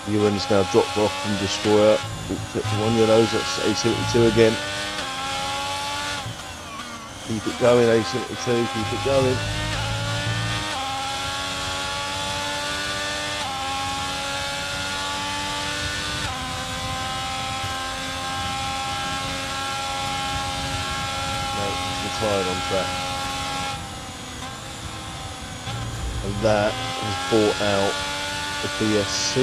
Speaker 2: Ewan's now dropped off from Destroyer. All set to 1 yellows. That's A72 again. Keep it going, A72. Keep it going. Retired on track, and that has brought out the BSC.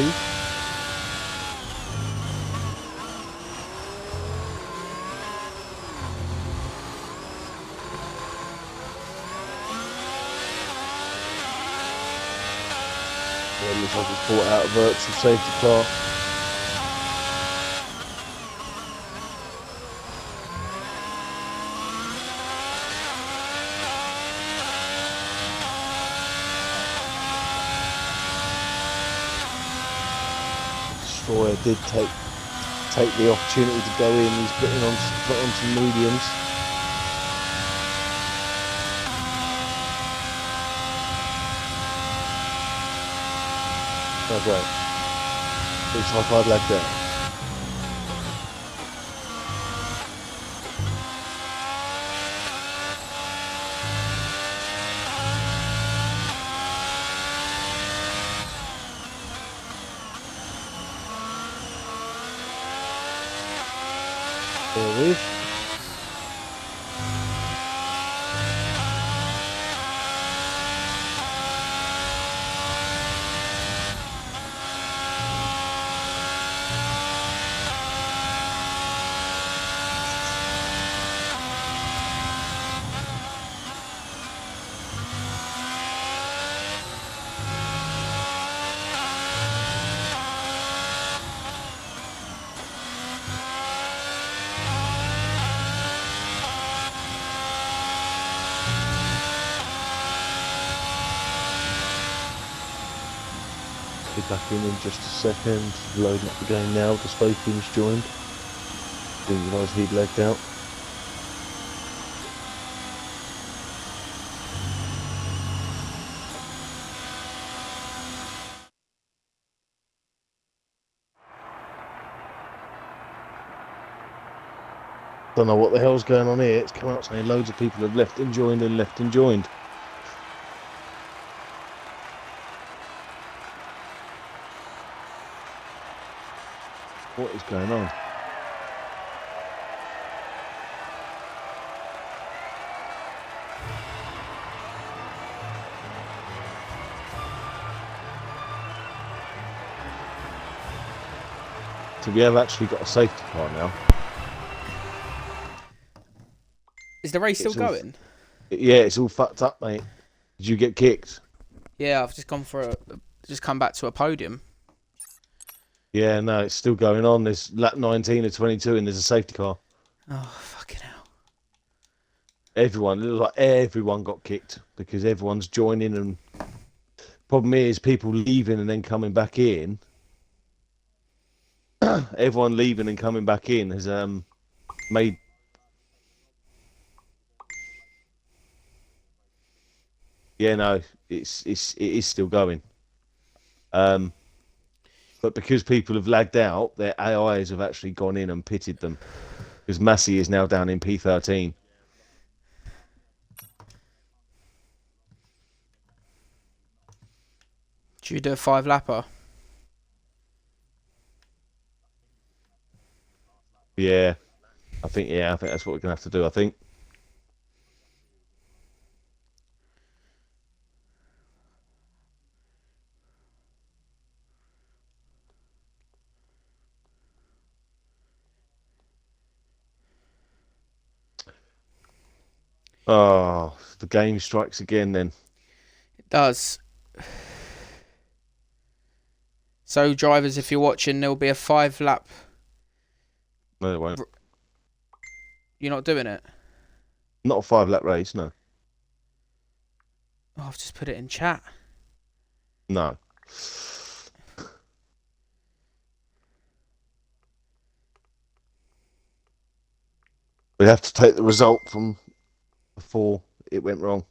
Speaker 2: It looks like it's brought out a virtual safety car. Destroyer did take the opportunity to go in. He's put on some mediums. Oh great. Looks like I'd lagged there. There it is. Be back in just a second. Loading up the game now. The Spoken's joined. Didn't realise he'd legged out. Don't know what the hell's going on here. It's come out saying loads of people have left and joined and left and joined. What is going on? So we have actually got a safety car now.
Speaker 1: Is the race still going?
Speaker 2: Yeah, it's all fucked up, mate. Did you get kicked?
Speaker 1: Yeah, I've just just come back to a podium.
Speaker 2: Yeah, no, it's still going on. There's lap 19 of 22 and there's a safety car.
Speaker 1: Oh, fucking hell.
Speaker 2: It looks like everyone got kicked because everyone's joining, and problem is people leaving and then coming back in. Everyone leaving and coming back in has made. Yeah, no, it is still going. But because people have lagged out, their AIs have actually gone in and pitted them. Because Massey is now down in P13.
Speaker 1: Should you do a 5-lapper?
Speaker 2: Yeah, I think that's what we're gonna have to do. I think. Oh, the game strikes again then.
Speaker 1: It does. So, drivers, if you're watching, there'll be a 5-lap.
Speaker 2: No, it won't.
Speaker 1: You're not doing it?
Speaker 2: Not a 5-lap race, no.
Speaker 1: Oh, I've just put it in chat.
Speaker 2: No. We have to take the result from before it went wrong.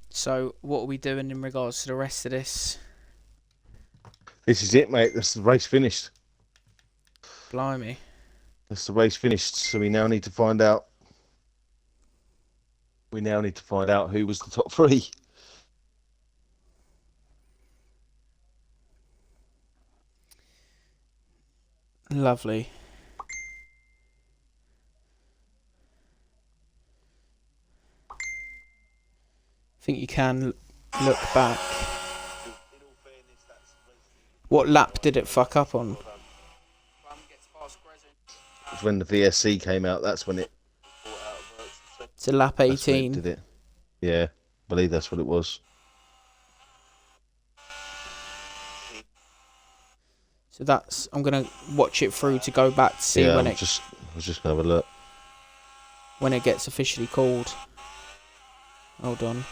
Speaker 1: So, what are we doing in regards to the rest of this?
Speaker 2: This is it, mate. That's the race finished.
Speaker 1: Blimey.
Speaker 2: That's the race finished. So we now need to find out. We now need to find out who was the top 3.
Speaker 1: Lovely. I think you can look back. What lap did it fuck up on?
Speaker 2: It's when the VSC came out. That's when it.
Speaker 1: It's a lap 18.
Speaker 2: Did it? Yeah, I believe that's what it was.
Speaker 1: So that's. I'm gonna watch it through to go back to see when
Speaker 2: I was just gonna have a look.
Speaker 1: When it gets officially called. Hold on.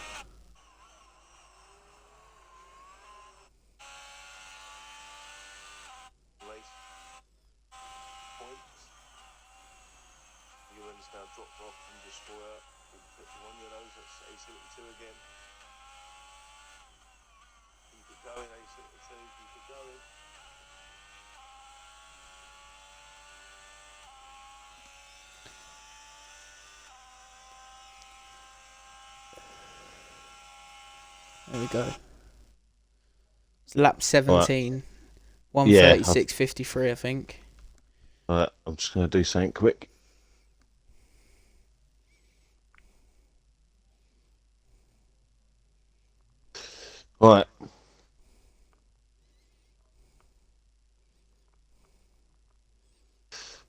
Speaker 1: There we go. It's lap 17. Right. 1:36.53, I think.
Speaker 2: Alright, I'm just going to do something quick. Right.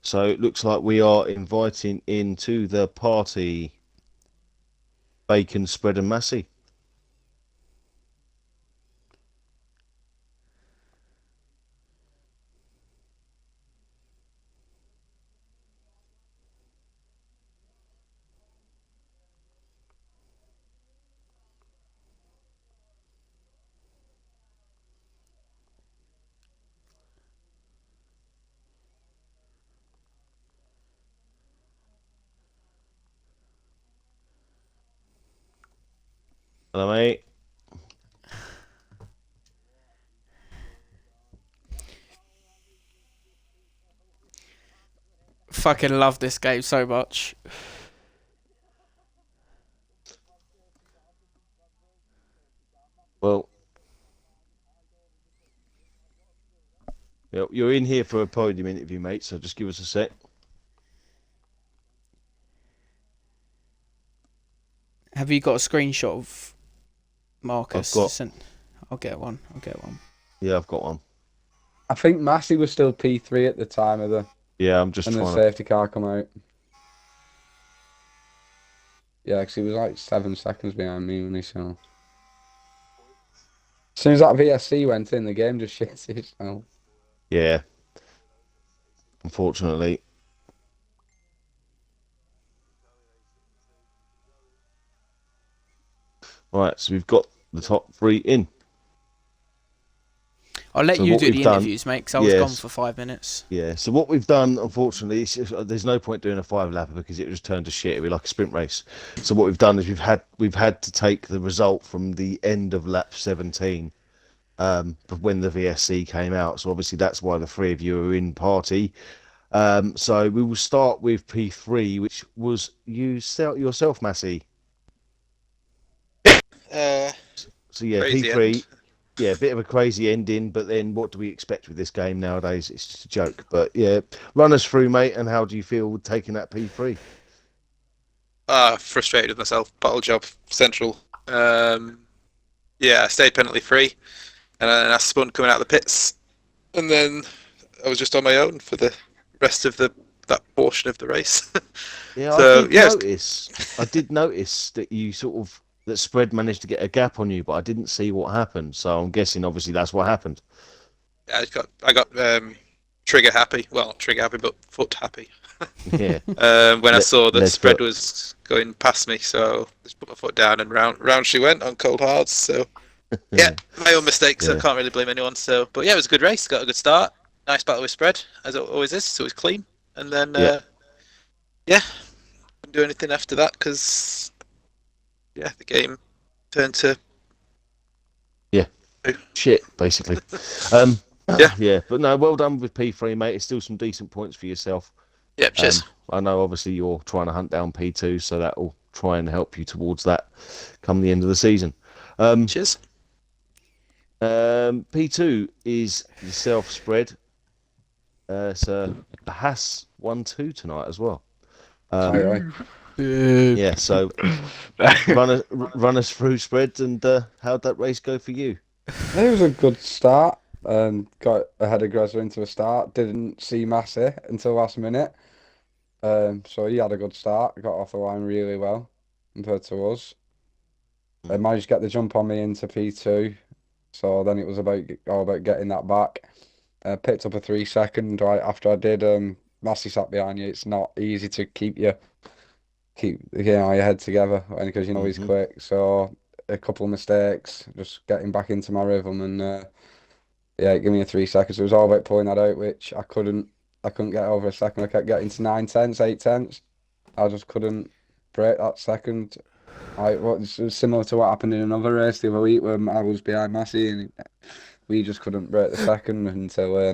Speaker 2: So it looks like we are inviting into the party bacon spread and Massey. Hello, mate.
Speaker 1: Fucking love this game so much.
Speaker 2: Well, you're in here for a podium interview, mate, so just give us a sec.
Speaker 1: Have you got a screenshot of Marcus?
Speaker 2: I've got.
Speaker 1: I'll get one.
Speaker 2: Yeah, I've got one.
Speaker 3: I think Massey was still P3 at the time of the
Speaker 2: Yeah, I'm just
Speaker 3: when the
Speaker 2: trying
Speaker 3: safety car come out. Yeah, because he was like 7 seconds behind me when he saw. As soon as that VSC went in, the game just shit itself.
Speaker 2: Yeah. Unfortunately. Right, so we've got the top 3 in.
Speaker 1: I'll let you do the interviews, mate, because I was gone for 5 minutes.
Speaker 2: Yeah, so what we've done, unfortunately, there's no point doing a 5-lapper because it would just turn to shit. It'd be like a sprint race. So what we've done is we've had to take the result from the end of lap 17, when the VSC came out. So obviously that's why the 3 of you are in party. So we will start with P3, which was yourself, Massey. So yeah, P3.
Speaker 4: End.
Speaker 2: Yeah, a bit of a crazy ending, but then what do we expect with this game nowadays? It's just a joke. But yeah, run us through, mate, and how do you feel with taking that P3?
Speaker 4: Frustrated with myself. Bottle job central. I stayed penalty free, and then I spun coming out of the pits, and then I was just on my own for the rest of that portion of the race.
Speaker 2: Yeah,
Speaker 4: So,
Speaker 2: I did notice that you that Spread managed to get a gap on you, but I didn't see what happened. So I'm guessing obviously that's what happened.
Speaker 4: I got trigger happy. Well, not trigger happy, but foot happy.
Speaker 2: Yeah.
Speaker 4: When I saw that Spread was going past me, so just put my foot down and round she went on cold hards. So yeah, my own mistake. So I can't really blame anyone. So, but yeah, it was a good race. Got a good start. Nice battle with Spread, as it always is. So it was clean. And then couldn't do anything after that because the game turned to
Speaker 2: shit, basically. Yeah, but no, well done with P3, mate. It's still some decent points for yourself.
Speaker 4: Yeah, cheers.
Speaker 2: I know obviously you're trying to hunt down P2, so that will try and help you towards that come the end of the season.
Speaker 4: Cheers.
Speaker 2: P2 is yourself, Spread. So the Haas 1-2 tonight as well. Yeah, so run us through, Spread, and how'd that race go for you?
Speaker 3: It was a good start. Got ahead of Grezza into a start. Didn't see Massey until last minute. So he had a good start. Got off the line really well compared to us. Managed to get the jump on me into P2. So then it was all about getting that back. Picked up a 3-second right after I did. Massey sat behind you. It's not easy to keep your head together because he's quick. So a couple of mistakes, just getting back into my rhythm, and give me a 3 seconds. It was all about pulling that out, which I couldn't get over a second. I kept getting to 9/10, 8/10. I just couldn't break that second. It was similar to what happened in another race the other week when I was behind Massey and we just couldn't break the second until a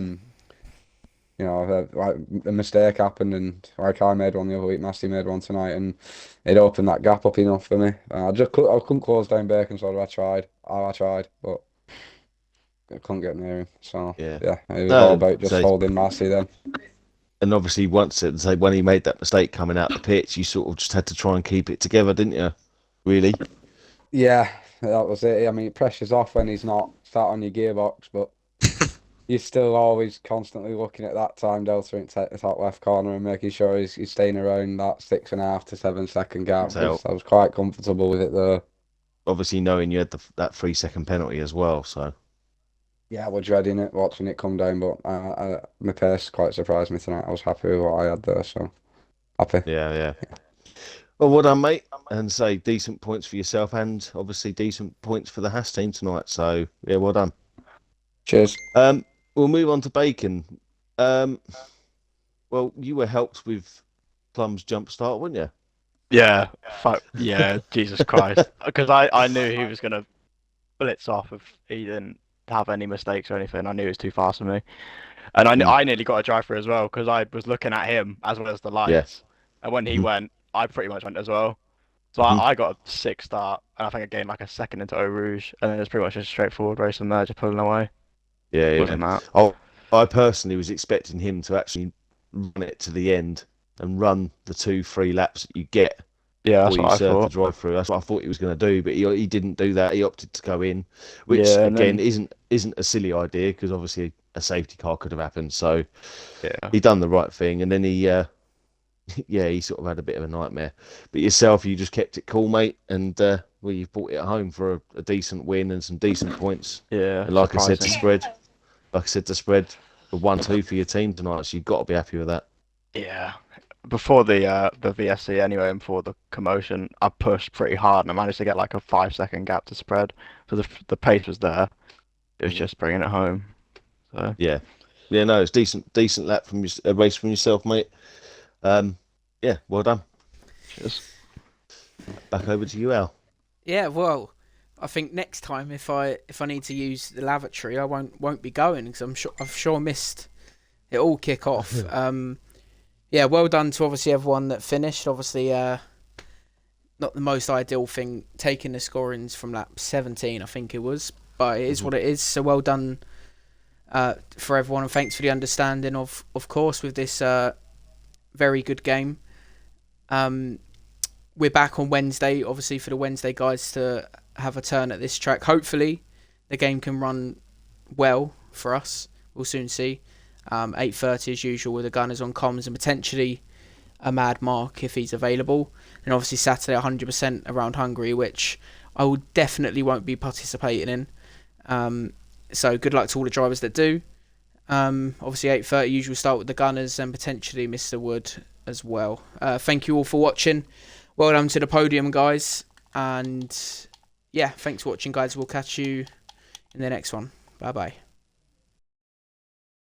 Speaker 3: mistake happened, and like I made one the other week, Massey made one tonight, and it opened that gap up enough for me. I couldn't close down Bacon, so I tried, but I couldn't get near him. So it was all about just holding Massey then.
Speaker 2: And obviously, when he made that mistake coming out the pitch, you sort of just had to try and keep it together, didn't you? Really?
Speaker 3: Yeah, that was it. I mean, pressure's off when he's not sat on your gearbox, but you're still always constantly looking at that time delta in the top left corner and making sure he's staying around that 6.5 to 7 second gap.
Speaker 2: So
Speaker 3: I was quite comfortable with it there.
Speaker 2: obviously knowing you had that 3 second penalty as well, so.
Speaker 3: Yeah, I was dreading it, watching it come down, but my pace quite surprised me tonight. I was happy with what I had there, so happy.
Speaker 2: Yeah. Well done, mate. And say decent points for yourself, and obviously decent points for the Haas team tonight. So yeah, well done.
Speaker 3: Cheers.
Speaker 2: We'll move on to Bacon. Well, you were helped with Plum's jump start, weren't you?
Speaker 5: Yeah, yeah, Jesus Christ. Because I knew he was going to blitz off if he didn't have any mistakes or anything. I knew he was too fast for me. And I nearly got a drive through as well because I was looking at him as well as the lights. And when he went, I pretty much went as well. So I got a sick start, and I think I gained like a second into Eau Rouge, and then it was pretty much just a straightforward race from there, just pulling away.
Speaker 2: Yeah.
Speaker 5: Wasn't that?
Speaker 2: Oh, I personally was expecting him to actually run it to the end and run the 2-3 laps that you get.
Speaker 5: Yeah, that's
Speaker 2: Or
Speaker 5: what I
Speaker 2: you serve the
Speaker 5: thought.
Speaker 2: drive through. That's what I thought he was going to do, but he didn't do that. He opted to go in, which
Speaker 5: Yeah,
Speaker 2: again isn't a silly idea because obviously a safety car could have happened. So
Speaker 5: Yeah.
Speaker 2: he done the right thing, and then he he sort of had a bit of a nightmare. But yourself, you just kept it cool, mate, and well, you've brought it home for a decent win and some decent points.
Speaker 5: Yeah.
Speaker 2: And like I said,
Speaker 5: surprising.
Speaker 2: the spread for 1-2 for your team tonight. So you've got to be happy with that.
Speaker 5: Yeah. Before the VSC anyway, and before the commotion, I pushed pretty hard, and I managed to get like a 5 second gap to spread. So the pace was there. It was just bringing it home. So
Speaker 2: Yeah, no, it's decent lap from a race from yourself, mate. Yeah, well done.
Speaker 5: cheers.
Speaker 2: Back over to you, Al.
Speaker 1: Yeah, well, I think next time if I need to use the lavatory, I won't be going because I've sure missed it all kick off. Yeah, well done to obviously everyone that finished. Obviously, not the most ideal thing taking the scorings from lap 17, I think it was, but it is what it is. So well done for everyone, and thanks for the understanding of course with this very good game. We're back on Wednesday, obviously, for the Wednesday guys to have a turn at this track. Hopefully, the game can run well for us. We'll soon see. 8:30 as usual with the Gunners on comms and potentially a Mad Mark if he's available. And obviously Saturday 100% around Hungary, which I will definitely won't be participating in. So good luck to all the drivers that do. Obviously 8:30 usual start with the Gunners and potentially Mr. Wood as well. Thank you all for watching. Well done to the podium, guys. And yeah, thanks for watching, guys. We'll catch you in the next one. Bye-bye.